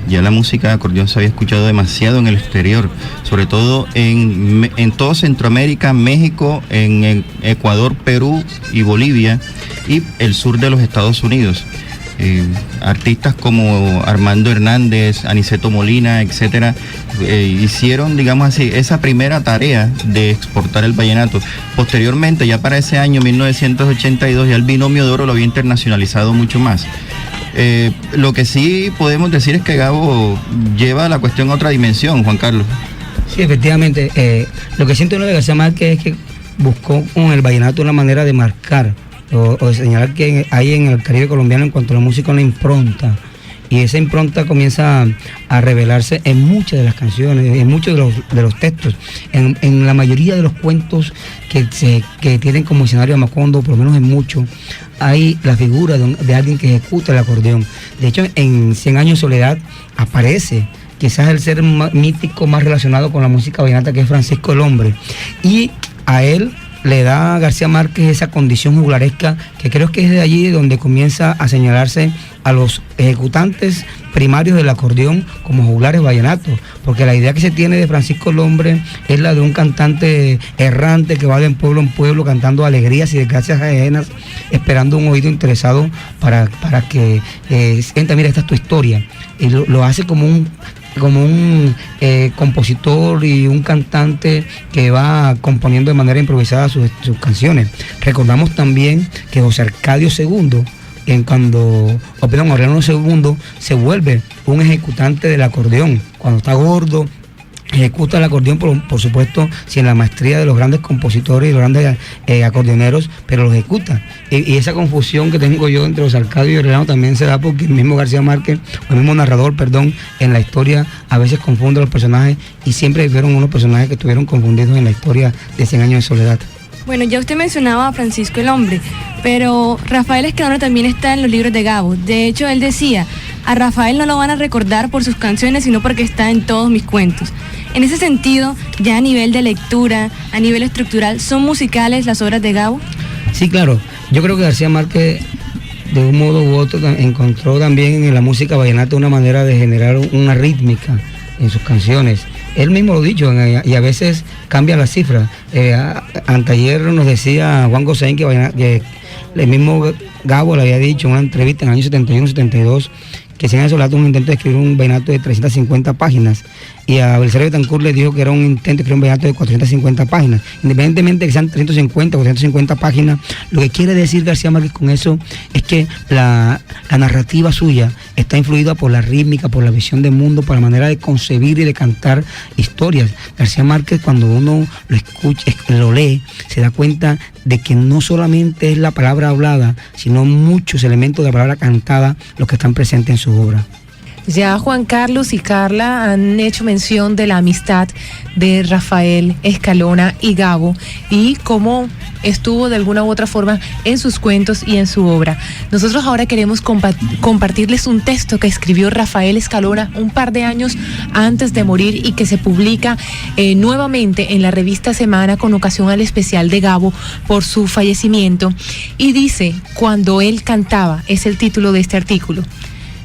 ya la música de acordeón se había escuchado demasiado en el exterior, sobre todo en todo Centroamérica, México, en Ecuador, Perú y Bolivia, y el sur de los Estados Unidos. Artistas como Armando Hernández, Aniceto Molina, etcétera, hicieron, digamos así, esa primera tarea de exportar el vallenato. Posteriormente, ya para ese año 1982, ya el binomio de oro lo había internacionalizado mucho más. Lo que sí podemos decir es que Gabo lleva la cuestión a otra dimensión, Juan Carlos. Sí, efectivamente. Lo que siento de García Márquez es que buscó con el vallenato una manera de marcar o señalar que hay en el Caribe colombiano en cuanto a la música una impronta, y esa impronta comienza a revelarse en muchas de las canciones, en muchos de los textos, en la mayoría de los cuentos que tienen como escenario a Macondo, por lo menos en muchos, hay la figura de alguien que ejecuta el acordeón. De hecho, en 100 años de soledad aparece quizás el ser mítico más relacionado con la música vallenata, que es Francisco el Hombre, y a él le da a García Márquez esa condición juglaresca, que creo que es de allí donde comienza a señalarse a los ejecutantes primarios del acordeón como juglares vallenatos, porque la idea que se tiene de Francisco el Hombre es la de un cantante errante que va de pueblo en pueblo cantando alegrías y desgracias ajenas, esperando un oído interesado para que sienta, mira, esta es tu historia, y lo hace como un compositor y un cantante que va componiendo de manera improvisada sus canciones. Recordamos también que José Arcadio II, Orlando II, se vuelve un ejecutante del acordeón. Cuando está gordo, ejecuta el acordeón, por supuesto, sin la maestría de los grandes compositores y los grandes acordeoneros, pero lo ejecuta. Y esa confusión que tengo yo entre los Arcadio y Orlando también se da porque el mismo García Márquez, o el mismo narrador, en la historia a veces confunde los personajes, y siempre fueron unos personajes que estuvieron confundidos en la historia de 100 años de soledad. Bueno, ya usted mencionaba a Francisco el Hombre, pero Rafael Escalona también está en los libros de Gabo. De hecho, él decía, a Rafael no lo van a recordar por sus canciones, sino porque está en todos mis cuentos. En ese sentido, ya a nivel de lectura, a nivel estructural, ¿son musicales las obras de Gabo? Sí, claro. Yo creo que García Márquez, de un modo u otro, encontró también en la música vallenata una manera de generar una rítmica en sus canciones. Él mismo lo ha dicho, y a veces cambia las cifras. Anteayer nos decía Juan Gosaín que el mismo Gabo le había dicho en una entrevista en el año 71-72 que se había solado un intento de escribir un vallenato de 350 páginas, y a Belisario Betancourt le dijo que era un intento de escribir un vallenato de 450 páginas. Independientemente de que sean 350 o 450 páginas, lo que quiere decir García Márquez con eso es que la narrativa suya está influida por la rítmica, por la visión del mundo, por la manera de concebir y de cantar historias. García Márquez, cuando uno lo escucha, lo lee, se da cuenta de que no solamente es la palabra hablada, sino muchos elementos de la palabra cantada los que están presentes en su obra. Ya Juan Carlos y Carla han hecho mención de la amistad de Rafael Escalona y Gabo y cómo estuvo de alguna u otra forma en sus cuentos y en su obra. Nosotros ahora queremos compartirles un texto que escribió Rafael Escalona un par de años antes de morir y que se publica nuevamente en la revista Semana con ocasión al especial de Gabo por su fallecimiento, y dice: Cuando él cantaba, es el título de este artículo.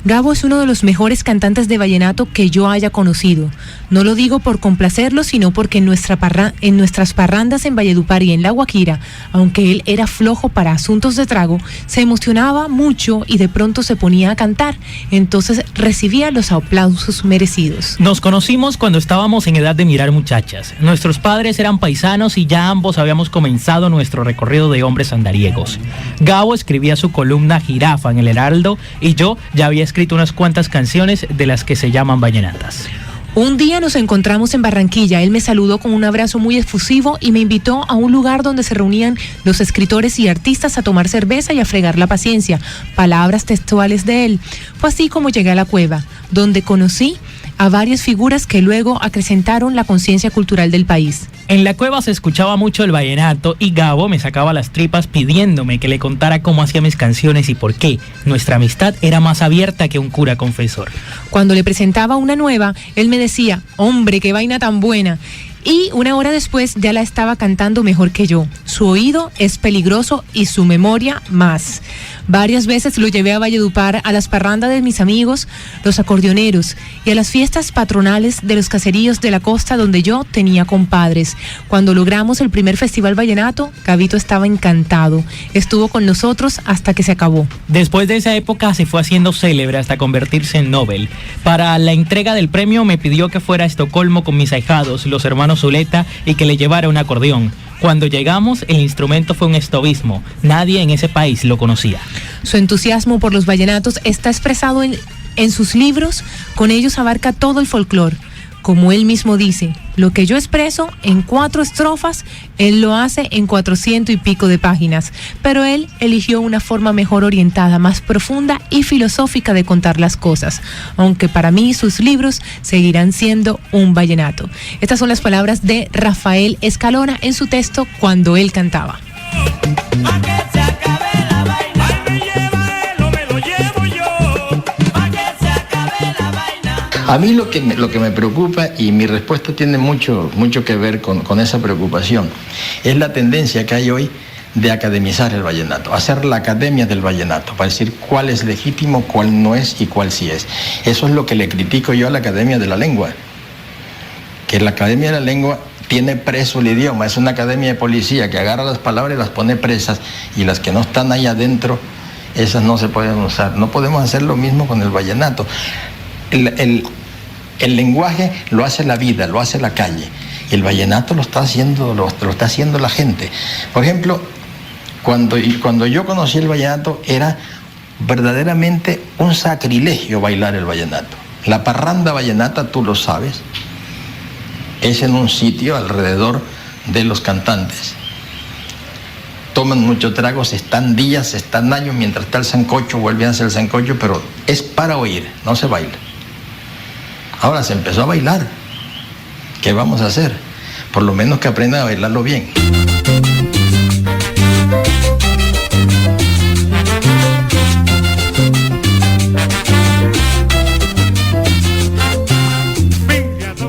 Gabo es uno de los mejores cantantes de vallenato que yo haya conocido. No lo digo por complacerlo, sino porque en nuestras parrandas en Valledupar y en La Guajira, aunque él era flojo para asuntos de trago, se emocionaba mucho y de pronto se ponía a cantar. Entonces recibía los aplausos merecidos. Nos conocimos cuando estábamos en edad de mirar muchachas. Nuestros padres eran paisanos y ya ambos habíamos comenzado nuestro recorrido de hombres andariegos. Gabo escribía su columna Jirafa en El Heraldo y yo ya había escrito unas cuantas canciones de las que se llaman vallenatas. Un día nos encontramos en Barranquilla. Él me saludó con un abrazo muy efusivo y me invitó a un lugar donde se reunían los escritores y artistas a tomar cerveza y a fregar la paciencia. Palabras textuales de él. Fue así como llegué a la cueva, donde conocí a varias figuras que luego acrecentaron la conciencia cultural del país. En la cueva se escuchaba mucho el vallenato y Gabo me sacaba las tripas pidiéndome que le contara cómo hacía mis canciones y por qué. Nuestra amistad era más abierta que un cura confesor. Cuando le presentaba una nueva, él me decía: hombre, qué vaina tan buena. Y una hora después ya la estaba cantando mejor que yo. Su oído es peligroso y su memoria más. Varias veces lo llevé a Valledupar, a las parrandas de mis amigos, los acordeoneros, y a las fiestas patronales de los caseríos de la costa donde yo tenía compadres. Cuando logramos el primer festival vallenato, Gabito estaba encantado. Estuvo con nosotros hasta que se acabó. Después de esa época se fue haciendo célebre hasta convertirse en Nobel. Para la entrega del premio me pidió que fuera a Estocolmo con mis ahijados, los hermanos Zuleta, y que le llevara un acordeón. Cuando llegamos, el instrumento fue un estovismo. Nadie en ese país lo conocía. Su entusiasmo por los vallenatos está expresado en sus libros. Con ellos abarca todo el folclore. Como él mismo dice, lo que yo expreso en 4 estrofas, él lo hace en 400 y pico de páginas. Pero él eligió una forma mejor orientada, más profunda y filosófica de contar las cosas. Aunque para mí sus libros seguirán siendo un vallenato. Estas son las palabras de Rafael Escalona en su texto Cuando él cantaba. A mí lo que me preocupa, y mi respuesta tiene mucho que ver con esa preocupación, es la tendencia que hay hoy de academizar el vallenato, hacer la academia del vallenato, para decir cuál es legítimo, cuál no es y cuál sí es. Eso es lo que le critico yo a la Academia de la Lengua, que la Academia de la Lengua tiene preso el idioma, es una academia de policía que agarra las palabras y las pone presas, y las que no están ahí adentro, esas no se pueden usar. No podemos hacer lo mismo con el vallenato. El lenguaje lo hace la vida, lo hace la calle. Y el vallenato lo está haciendo la gente. Por ejemplo, cuando yo conocí el vallenato, era verdaderamente un sacrilegio bailar el vallenato. La parranda vallenata, tú lo sabes, es en un sitio alrededor de los cantantes. Toman mucho trago, se están días, se están años, mientras está el sancocho, vuelven a hacer el sancocho, pero es para oír, no se baila. Ahora se empezó a bailar. ¿Qué vamos a hacer? Por lo menos que aprendan a bailarlo bien.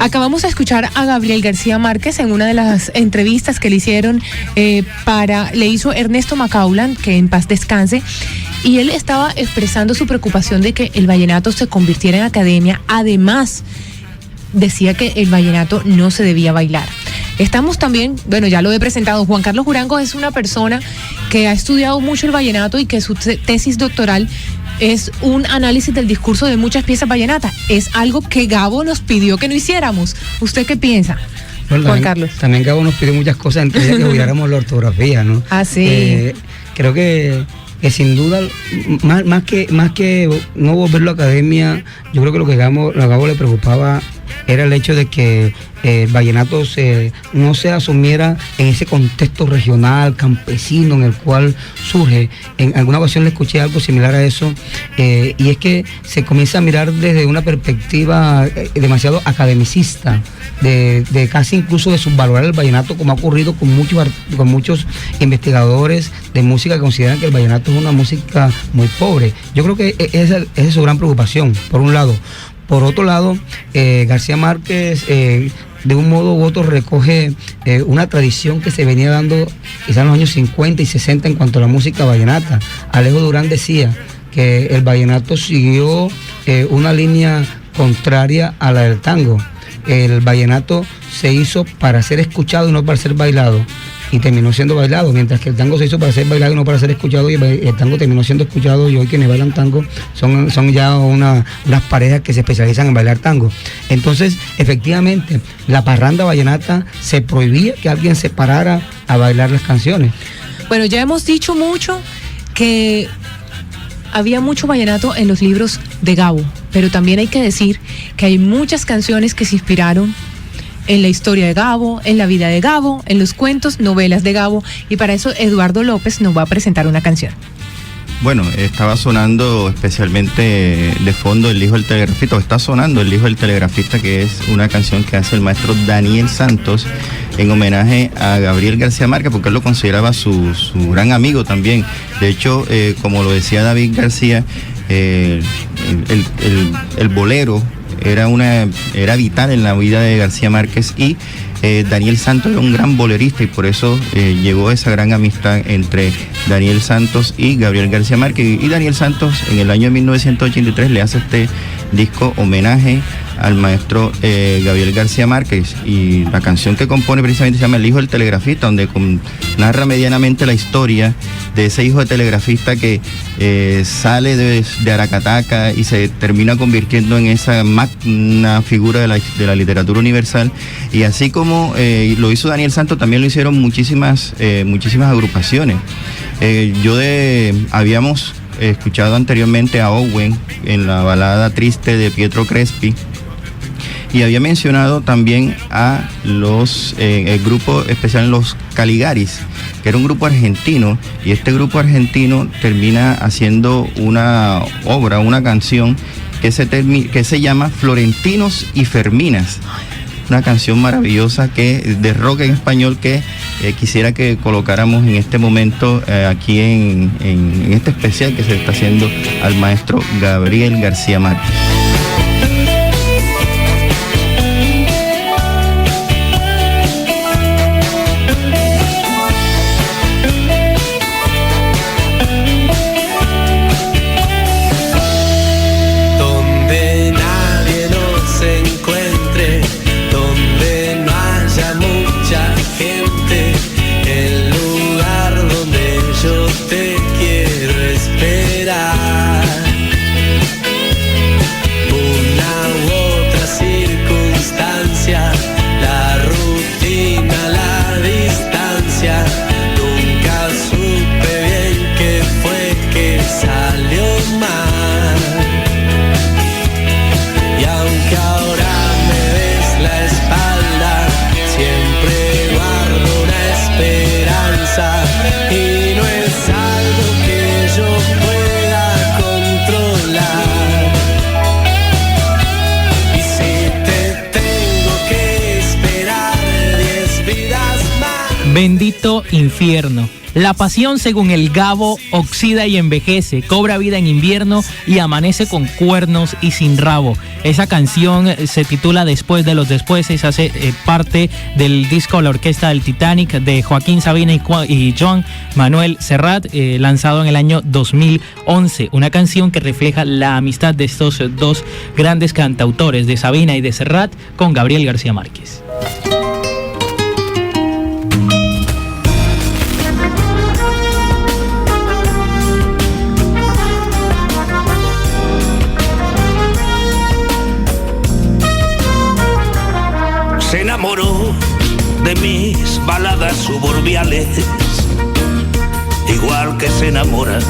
Acabamos de escuchar a Gabriel García Márquez en una de las entrevistas que le hicieron le hizo Ernesto Macaulan, que en paz descanse, y él estaba expresando su preocupación de que el vallenato se convirtiera en academia. Además, decía que el vallenato no se debía bailar. Estamos también, bueno, ya lo he presentado, Juan Carlos Urango es una persona que ha estudiado mucho el vallenato y que su tesis doctoral es un análisis del discurso de muchas piezas vallenatas. Es algo que Gabo nos pidió que no hiciéramos. ¿Usted qué piensa, bueno, Juan Carlos? También Gabo nos pidió muchas cosas, entre ellas que cuidáramos la ortografía, ¿no? Ah, sí. Creo que sin duda, más que no volverlo a academia, yo creo que lo que a Gabo le preocupaba era el hecho de que el vallenato no se asumiera en ese contexto regional, campesino en el cual surge. En alguna ocasión le escuché algo similar a eso, y es que se comienza a mirar desde una perspectiva demasiado academicista, de casi incluso de subvalorar el vallenato, como ha ocurrido con muchos investigadores de música que consideran que el vallenato es una música muy pobre. Yo creo que esa es su gran preocupación, por un lado. Por otro lado, García Márquez de un modo u otro recoge una tradición que se venía dando quizás en los años 50 y 60 en cuanto a la música vallenata. Alejo Durán decía que el vallenato siguió una línea contraria a la del tango. El vallenato se hizo para ser escuchado y no para ser bailado, y terminó siendo bailado, mientras que el tango se hizo para ser bailado y no para ser escuchado, y el tango terminó siendo escuchado, y hoy quienes bailan tango son ya unas parejas que se especializan en bailar tango. Entonces, efectivamente, la parranda vallenata se prohibía que alguien se parara a bailar las canciones. Bueno, ya hemos dicho mucho que había mucho vallenato en los libros de Gabo, pero también hay que decir que hay muchas canciones que se inspiraron en la historia de Gabo, en la vida de Gabo, en los cuentos, novelas de Gabo, y para eso Eduardo López nos va a presentar una canción. Bueno, estaba sonando especialmente de fondo El Hijo del Telegrafista, o está sonando El Hijo del Telegrafista, que es una canción que hace el maestro Daniel Santos en homenaje a Gabriel García Márquez, porque él lo consideraba su gran amigo también. De hecho, como lo decía David García, el bolero era vital en la vida de García Márquez, y Daniel Santos era un gran bolerista, y por eso llegó esa gran amistad entre Daniel Santos y Gabriel García Márquez. Y Daniel Santos en el año 1983 le hace este disco homenaje al maestro Gabriel García Márquez, y la canción que compone precisamente se llama El Hijo del Telegrafista, donde narra medianamente la historia de ese hijo de telegrafista que sale de Aracataca y se termina convirtiendo en esa magna figura de la literatura universal. Y así como lo hizo Daniel Santos, también lo hicieron muchísimas agrupaciones. Habíamos escuchado anteriormente a Owen en la balada Triste de Pietro Crespi, y había mencionado también a el grupo especial Los Caligaris, que era un grupo argentino, y este grupo argentino termina haciendo una canción que se llama Florentinos y Ferminas, una canción maravillosa de rock en español que quisiera que colocáramos en este momento aquí en este especial que se está haciendo al maestro Gabriel García Márquez. Te quiero esperar. Bendito infierno. La pasión, según el Gabo, oxida y envejece, cobra vida en invierno y amanece con cuernos y sin rabo. Esa canción se titula Después de los Despueses, hace parte del disco La Orquesta del Titanic de Joaquín Sabina y Joan Manuel Serrat, lanzado en el año 2011. Una canción que refleja la amistad de estos dos grandes cantautores, de Sabina y de Serrat, con Gabriel García Márquez. Se enamoró de mis baladas suburbiales, igual que se enamoran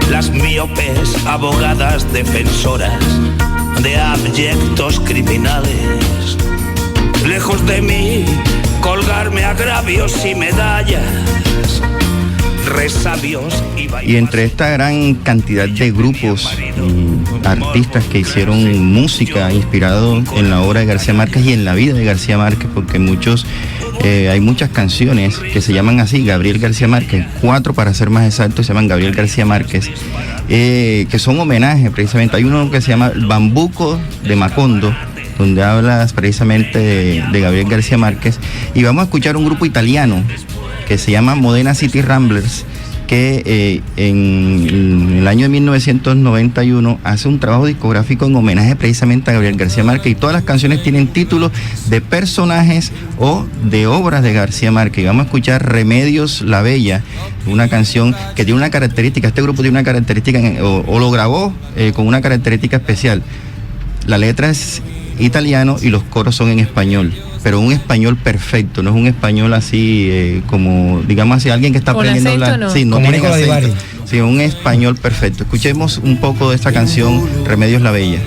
las miopes abogadas defensoras de abyectos criminales. Lejos de mí colgarme agravios y medallas, resabios y entre esta gran cantidad de grupos y artistas que hicieron música inspirado en la obra de García Márquez y en la vida de García Márquez, porque hay muchas canciones que se llaman así, Gabriel García Márquez, 4 para ser más exactos, se llaman Gabriel García Márquez, que son homenajes precisamente. Hay uno que se llama Bambuco de Macondo, donde hablas precisamente de Gabriel García Márquez, y vamos a escuchar un grupo italiano que se llama Modena City Ramblers, que en el año de 1991 hace un trabajo discográfico en homenaje precisamente a Gabriel García Márquez, y todas las canciones tienen títulos de personajes o de obras de García Márquez. Y vamos a escuchar Remedios la Bella, una canción que tiene una característica, este grupo tiene una característica, o lo grabó con una característica especial. La letra es italiano y los coros son en español, pero un español perfecto, no es un español así como, digamos así, alguien que está aprendiendo a hablar. No. Sí, no como tiene Nicola acento. Sí, un español perfecto. Escuchemos un poco de esta canción, Remedios la Bella.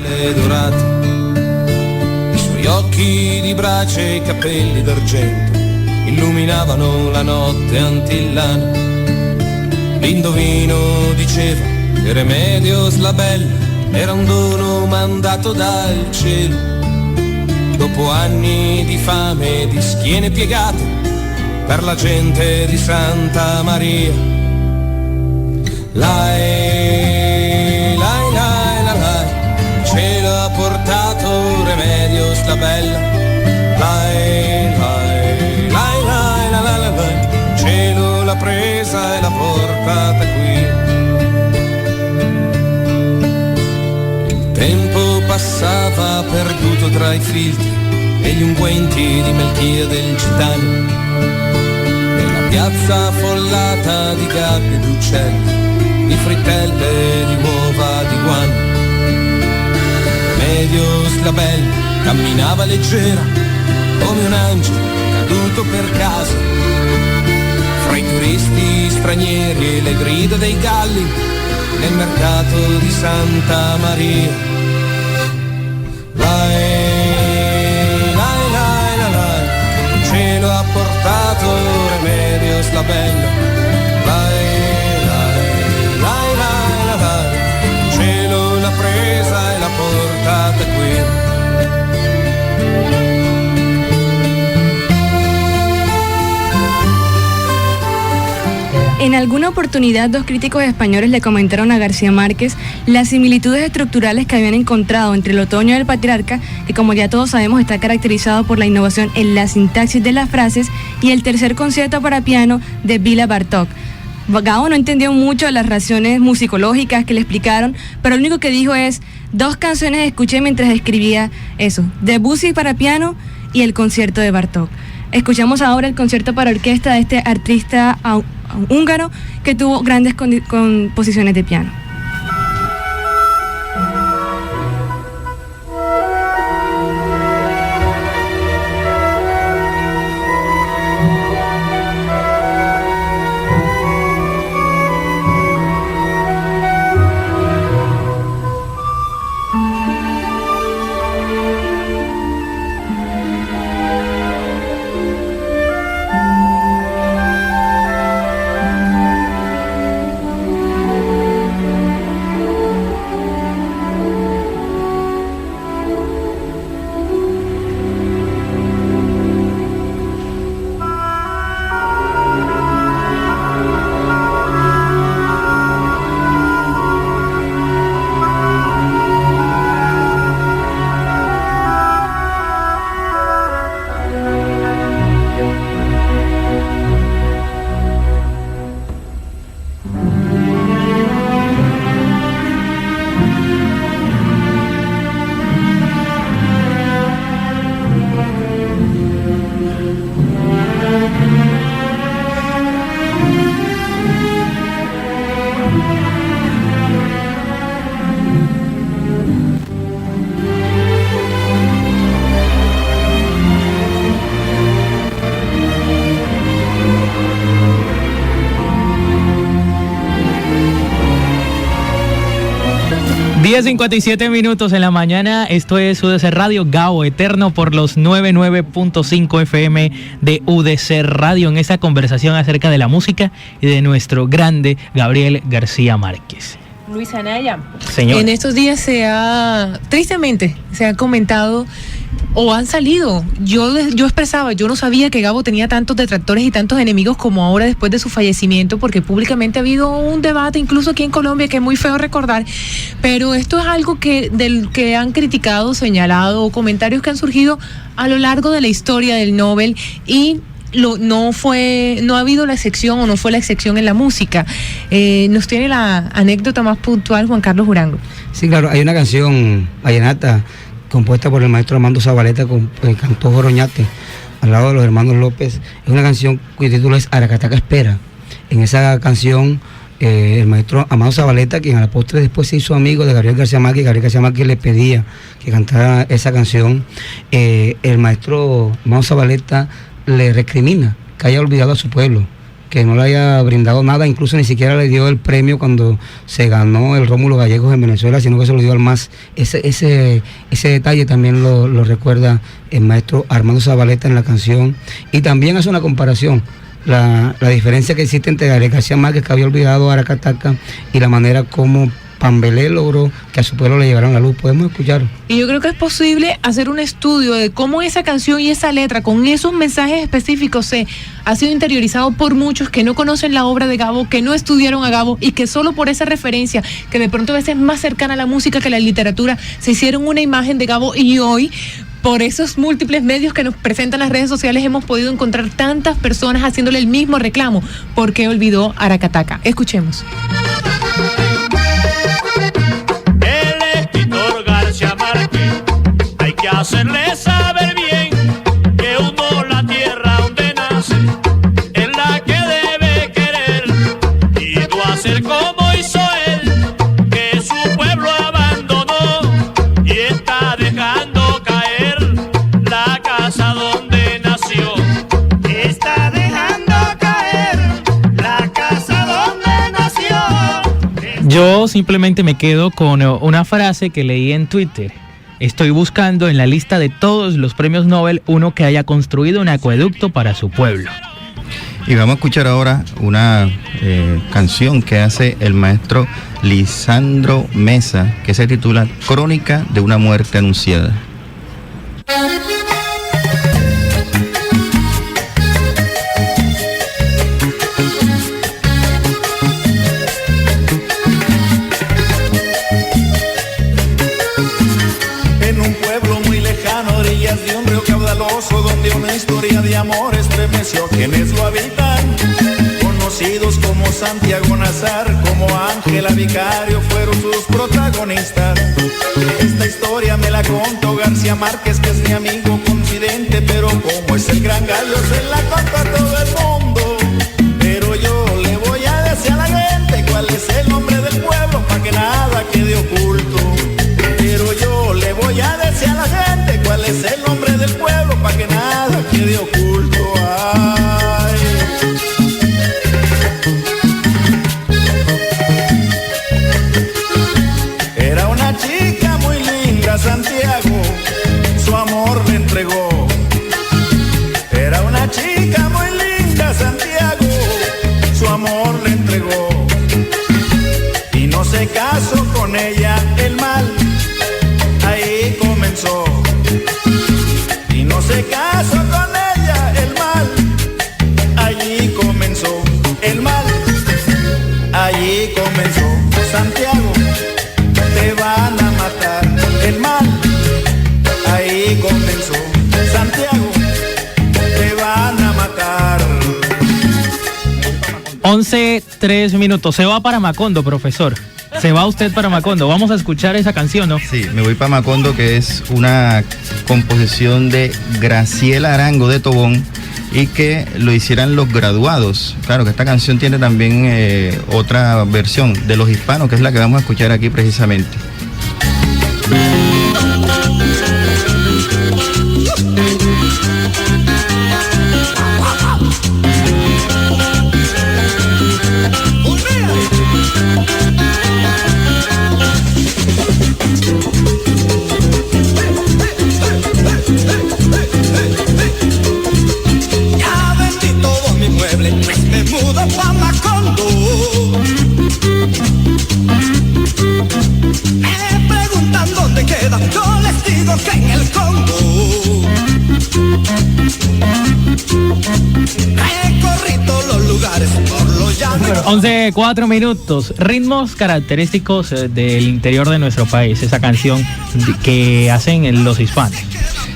I suoi occhi di brace e i capelli d'argento illuminavano la notte antillana. L'indovino diceva che Remedios la Bella era un dono mandato dal cielo. Dopo anni di fame e di schiene piegate per la gente di Santa Maria. Lai, lai, lai, lai, lai, ce l'ha portato Remedios la Bella. Lai, lai, lai, lai, lai, lai, lai, cielo l'ha presa e l'ha portata qui. Il tempo passava perduto tra i filtri e gli unguenti di Melchia del Gitano, e la piazza affollata di gabbie d'uccelli, di frittelle e di uova di guano. Remedios la Bella camminava leggera come un angelo caduto per caso, fra i turisti stranieri e le grida dei galli nel mercato di Santa Maria. Ha portato Remedios la Bella. Lai, lai, lai, lai, lai, lai, cielo l'ha presa e l'ha portata qui. En alguna oportunidad, dos críticos españoles le comentaron a García Márquez las similitudes estructurales que habían encontrado entre El Otoño del Patriarca, que como ya todos sabemos está caracterizado por la innovación en la sintaxis de las frases, y el tercer concierto para piano de Béla Bartók. Gabo no entendió mucho las razones musicológicas que le explicaron, pero lo único que dijo es: 2 canciones escuché mientras escribía eso, Debussy para piano y el concierto de Bartók. Escuchamos ahora el concierto para orquesta de este artista húngaro que tuvo grandes composiciones de piano. 10:57 minutos en la mañana. Esto es UDC Radio, Gabo Eterno por los 99.5 FM de UDC Radio, en esta conversación acerca de la música y de nuestro grande Gabriel García Márquez. Luis Anaya, señor, en estos días tristemente se ha comentado o han salido, yo expresaba, yo no sabía que Gabo tenía tantos detractores y tantos enemigos como ahora después de su fallecimiento, porque públicamente ha habido un debate incluso aquí en Colombia que es muy feo recordar, pero esto es algo del que han criticado, señalado, comentarios que han surgido a lo largo de la historia del Nobel, y no ha habido la excepción, o no fue la excepción en la música. Nos tiene la anécdota más puntual Juan Carlos Urango. Sí, claro, hay una canción vallenata compuesta por el maestro Armando Zabaleta, cantó Joroñate, al lado de los hermanos López. Es una canción cuyo título es Aracataca Espera. En esa canción, el maestro Armando Zabaleta, quien a la postre después se hizo amigo de Gabriel García Márquez, le pedía que cantara esa canción. El maestro Armando Zabaleta le recrimina que haya olvidado a su pueblo, que no le haya brindado nada, incluso ni siquiera le dio el premio cuando se ganó el Rómulo Gallegos en Venezuela, sino que se lo dio al MAS. Ese detalle también lo recuerda el maestro Armando Zabaleta en la canción, y también hace una comparación, la diferencia que existe entre Gabriel García Márquez, que había olvidado a Aracataca, y la manera como Pambelé logró que a su pueblo le llevaran la luz. Podemos escuchar. Y yo creo que es posible hacer un estudio de cómo esa canción y esa letra, con esos mensajes específicos, ha sido interiorizado por muchos que no conocen la obra de Gabo, que no estudiaron a Gabo, y que solo por esa referencia, que de pronto a veces es más cercana a la música que a la literatura, se hicieron una imagen de Gabo, y hoy, por esos múltiples medios que nos presentan las redes sociales, hemos podido encontrar tantas personas haciéndole el mismo reclamo. ¿Por qué olvidó Aracataca? Escuchemos. Hay que hacerle saber bien que uno la tierra donde nace es la que debe querer, y no hacer como hizo él, que su pueblo abandonó y está dejando caer la casa donde nació. Está dejando caer la casa donde nació. Yo simplemente me quedo con una frase que leí en Twitter. Estoy buscando en la lista de todos los premios Nobel uno que haya construido un acueducto para su pueblo. Y vamos a escuchar ahora una canción que hace el maestro Lisandro Mesa, que se titula Crónica de una muerte anunciada. De un río caudaloso donde una historia de amor estremeció a quienes lo habitan, conocidos como Santiago Nazar, como Ángela Vicario, fueron sus protagonistas. Esta historia me la contó García Márquez, que es mi amigo confidente, pero como es el gran gallo se la contó a todo el mundo. Pero yo le voy a decir a la gente cuál es el nombre del pueblo, para que nada quede oculto. Pero yo le voy a decir a la gente cuál es el nombre del pueblo, para que nada quede oculto. Ay. Era una chica muy linda, Santiago, su amor le entregó. Era una chica muy linda, Santiago, su amor le entregó. Y no se casó con ella el mal, ahí comenzó. Y no se casó con ella el mal, allí comenzó el mal, allí comenzó. Santiago, te van a matar el mal, ahí comenzó. Santiago, te van a matar. 11:03 minutos. Se va para Macondo, profesor. Se va usted para Macondo. Vamos a escuchar esa canción, ¿no? Sí, me voy para Macondo, que es una composición de Graciela Arango de Tobón, y que lo hicieran los graduados. Claro que esta canción tiene también otra versión de Los Hispanos, que es la que vamos a escuchar aquí precisamente. Recorrí todos los lugares por los llanos. 11:04 minutos. Ritmos característicos del interior de nuestro país. Esa canción que hacen los hispanos.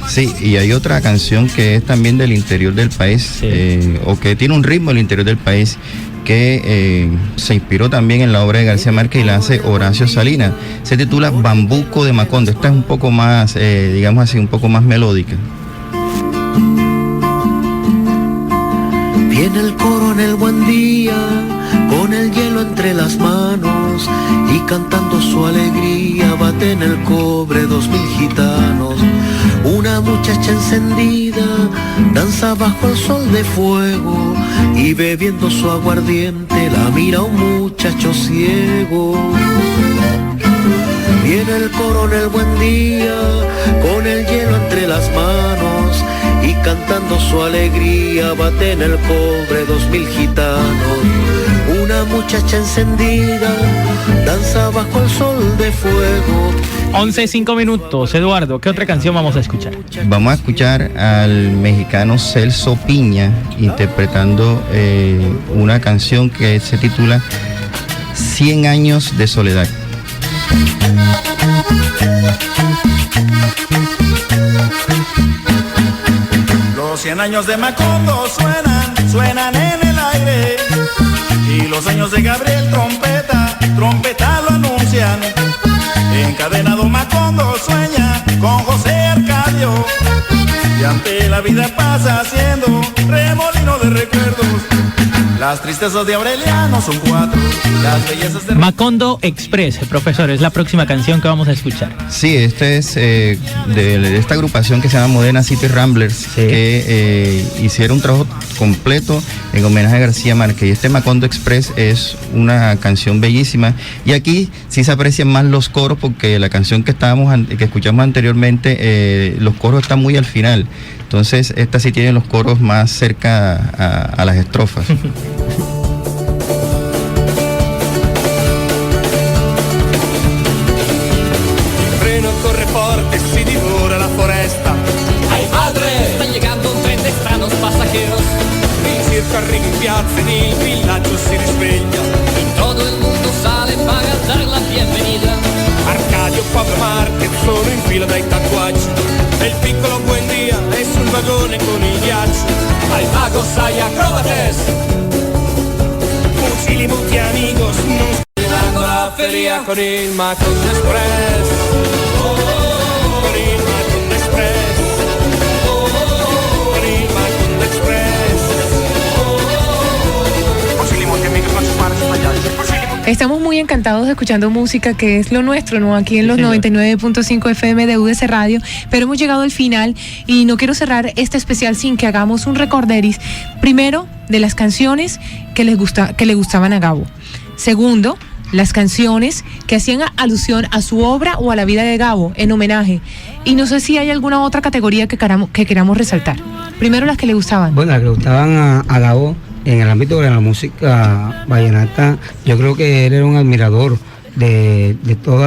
Sí, y hay otra canción que es también del interior del país, o que tiene un ritmo del interior del país, que se inspiró también en la obra de García Márquez y la hace Horacio Salinas. Se titula Bambuco de Macondo. Esta es un poco más, digamos así, un poco más melódica. Viene el coro en el buen día, con el hielo entre las manos, y cantando su alegría bate en el cobre 2000 gitanos. Una muchacha encendida danza bajo el sol de fuego, y bebiendo su aguardiente la mira un muchacho ciego. Viene el coro en el buen día, con el hielo entre las manos, y cantando su alegría bate en el cobre 2000 gitanos. Una muchacha encendida danza bajo el sol de fuego. 11:05 minutos. Eduardo, ¿qué otra canción vamos a escuchar? Vamos a escuchar al mexicano Celso Piña interpretando una canción que se titula 100 años de soledad. Los 100 años de Macondo suenan en el aire, y los años de Gabriel trompeta lo anuncian. Encadenado Macondo sueña con José Arcadio, y ante la vida pasa haciendo remolino de recuerdos. Las tristezas de Aureliano son 4, las bellezas de... Macondo Express, profesor, es la próxima canción que vamos a escuchar. Sí, este es de esta agrupación que se llama Modena City Ramblers, que hicieron un trabajo completo en homenaje a García Márquez. Y este Macondo Express es una canción bellísima. Y aquí sí se aprecian más los coros, porque la canción que escuchamos anteriormente, los coros están muy al final. Entonces, esta sí tiene los coros más cerca a las estrofas. El treno corre forte, si divora la foresta. ¡Ay, padre! Están llegando un tren de extraños pasajeros. Il circo arriva in piazza e il villaggio si risveglia. Y todo el mundo sale para dar la bienvenida. Arcadio, Pablo Márquez sono in fila dai tatuaggi. El piccolo Buendía è sul vagone con il ghiaccio. Hay magos, hay acróbates, Fucili, multi amigos, non llegando a la feria con il Macondo Express. Con il Macondo Express. Con il Macondo Express. Fucili, multi amigos, non si para sbagliare. Estamos muy encantados escuchando música, que es lo nuestro, ¿no? Aquí en los 99.5 FM de UDC Radio, pero hemos llegado al final y no quiero cerrar este especial sin que hagamos un recorderis, primero, de las canciones que le gustaban a Gabo. Segundo, las canciones que hacían alusión a su obra o a la vida de Gabo, en homenaje. Y no sé si hay alguna otra categoría que queramos resaltar. Primero, las que le gustaban. Bueno, las que le gustaban a Gabo. En el ámbito de la música vallenata, yo creo que él era un admirador de todo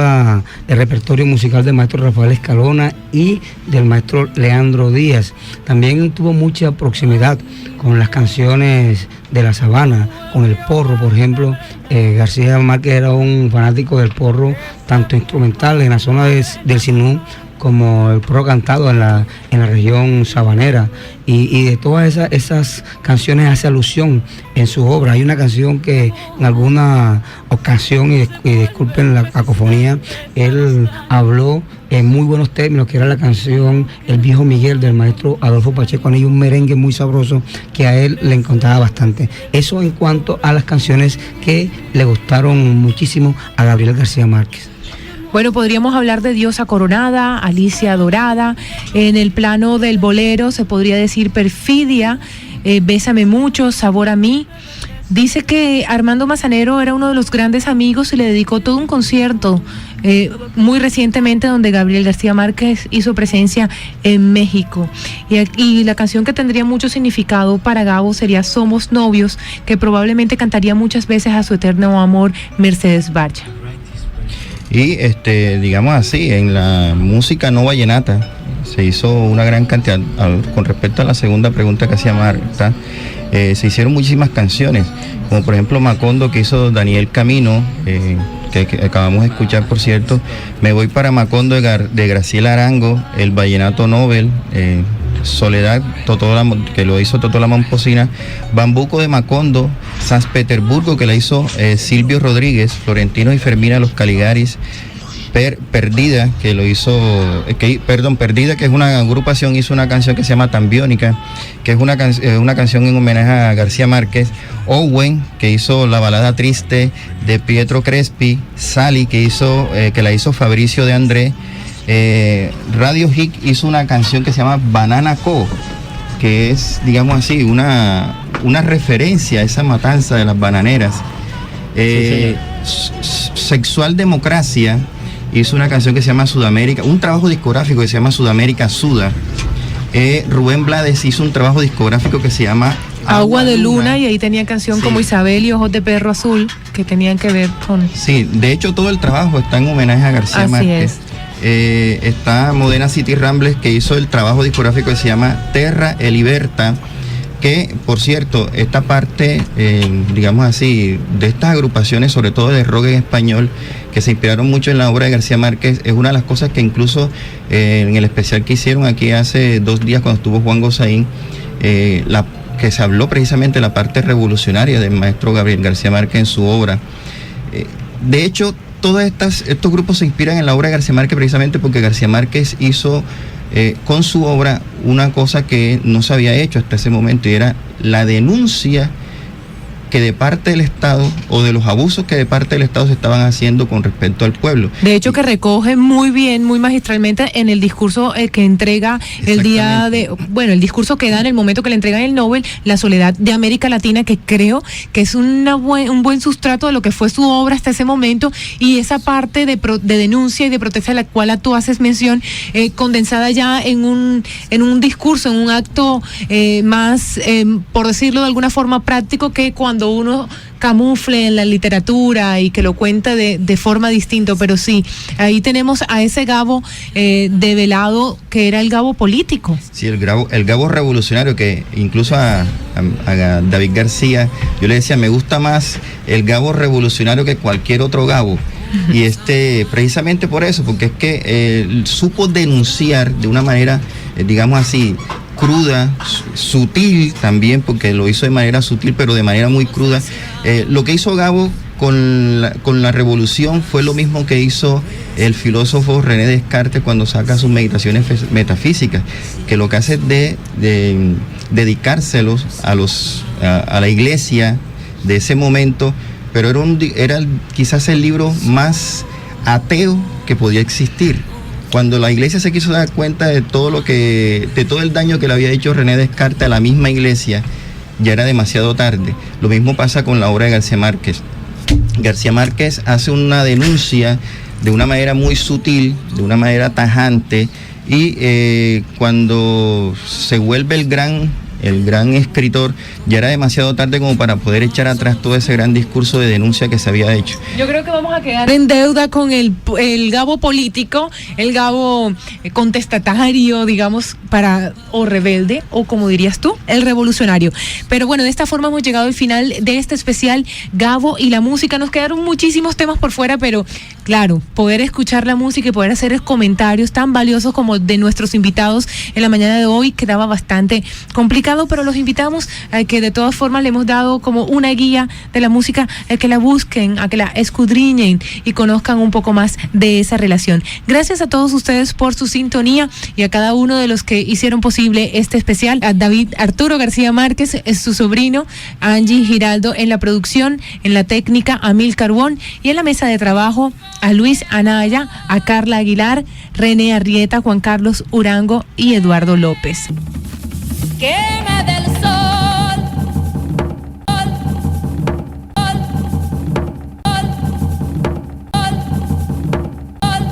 el repertorio musical del maestro Rafael Escalona y del maestro Leandro Díaz. También tuvo mucha proximidad con las canciones de la sabana, con el porro, por ejemplo. García Márquez era un fanático del porro, tanto instrumental en la zona del Sinú, como el porro cantado en la región sabanera, y de todas esas canciones hace alusión en su obra. Hay una canción que en alguna ocasión, y disculpen la cacofonía, él habló en muy buenos términos, que era la canción El Viejo Miguel del maestro Adolfo Pacheco, y un merengue muy sabroso que a él le encantaba bastante. Eso en cuanto a las canciones que le gustaron muchísimo a Gabriel García Márquez. Bueno, podríamos hablar de Diosa Coronada, Alicia Dorada. En el plano del bolero se podría decir Perfidia, Bésame Mucho, Sabor a Mí. Dice que Armando Manzanero era uno de los grandes amigos y le dedicó todo un concierto muy recientemente, donde Gabriel García Márquez hizo presencia en México. Y la canción que tendría mucho significado para Gabo sería Somos Novios, que probablemente cantaría muchas veces a su eterno amor, Mercedes Barja. Y digamos así, en la música no vallenata, se hizo una gran cantidad. Con respecto a la segunda pregunta que hacía Marta, se hicieron muchísimas canciones, como por ejemplo Macondo, que hizo Daniel Camino, que acabamos de escuchar, por cierto. Me voy para Macondo de Graciela Arango, el Vallenato Nobel, Soledad, que lo hizo Totó la Momposina, Bambuco de Macondo, San Petersburgo, que la hizo Silvio Rodríguez, Florentino y Fermina Los Caligaris, Perdida, que lo hizo, Perdida, que es una agrupación, hizo una canción que se llama Tambiónica, que es una canción en homenaje a García Márquez. Owen, que hizo La Balada Triste de Pietro Crespi. Sally, que la hizo Fabricio de André. Radio Hit hizo una canción que se llama Banana Co, que es, digamos así, una referencia a esa matanza de las bananeras. Sexual Democracia hizo una canción que se llama Sudamérica, un trabajo discográfico que se llama Sudamérica Suda. Rubén Blades hizo un trabajo discográfico que se llama Agua de Luna, y ahí tenía canción como Isabel y Ojos de Perro Azul, que tenían que ver con... Sí, de hecho todo el trabajo está en homenaje a García Márquez. Está Modena City Rambles, que hizo el trabajo discográfico que se llama Terra e Libertà, que por cierto, esta parte, digamos así, de estas agrupaciones, sobre todo de rock en español, que se inspiraron mucho en la obra de García Márquez, es una de las cosas que incluso en el especial que hicieron aquí hace 2 días cuando estuvo Juan Gozaín, que se habló precisamente de la parte revolucionaria del maestro Gabriel García Márquez en su obra. De hecho, todos estos grupos se inspiran en la obra de García Márquez precisamente porque García Márquez hizo con su obra una cosa que no se había hecho hasta ese momento, y era la denuncia que de parte del Estado, o de los abusos que de parte del Estado se estaban haciendo con respecto al pueblo. De hecho, que recoge muy bien, muy magistralmente en el discurso que entrega el día de, el discurso que da en el momento que le entregan el Nobel, La Soledad de América Latina, que creo que es un buen sustrato de lo que fue su obra hasta ese momento, y esa parte de denuncia y de protesta a la cual tú haces mención, condensada ya en un discurso, en un acto más, por decirlo de alguna forma, práctico, que cuando uno camufle en la literatura y que lo cuenta de forma distinta. Pero sí, ahí tenemos a ese Gabo develado, que era el Gabo político. Sí, el Gabo revolucionario, que incluso a David García, yo le decía, me gusta más el Gabo revolucionario que cualquier otro Gabo. Y precisamente por eso, porque es que supo denunciar de una manera, digamos así, cruda, sutil también, porque lo hizo de manera sutil, pero de manera muy cruda. Lo que hizo Gabo con la revolución fue lo mismo que hizo el filósofo René Descartes cuando saca sus meditaciones metafísicas, que lo que hace es de dedicárselos a la iglesia de ese momento, pero era quizás el libro más ateo que podía existir. Cuando la iglesia se quiso dar cuenta de todo el daño que le había hecho René Descartes a la misma iglesia, ya era demasiado tarde. Lo mismo pasa con la obra de García Márquez. García Márquez hace una denuncia de una manera muy sutil, de una manera tajante, y cuando se vuelve el gran escritor, ya era demasiado tarde como para poder echar atrás todo ese gran discurso de denuncia que se había hecho. Yo creo que vamos a quedar en deuda con el Gabo político, el Gabo contestatario, digamos, o rebelde, o como dirías tú, el revolucionario. Pero bueno, de esta forma hemos llegado al final de este especial Gabo y la música. Nos quedaron muchísimos temas por fuera, pero claro, poder escuchar la música y poder hacer comentarios tan valiosos como de nuestros invitados en la mañana de hoy quedaba bastante complicado, pero los invitamos a que de todas formas le hemos dado como una guía de la música, a que la busquen, a que la escudriñen y conozcan un poco más de esa relación. Gracias a todos ustedes por su sintonía y a cada uno de los que hicieron posible este especial. A David Arturo García Márquez, es su sobrino, a Angie Giraldo en la producción, en la técnica, a Mil Carbón, y en la mesa de trabajo a Luis Anaya, a Carla Aguilar, René Arrieta, Juan Carlos Urango y Eduardo López. Que me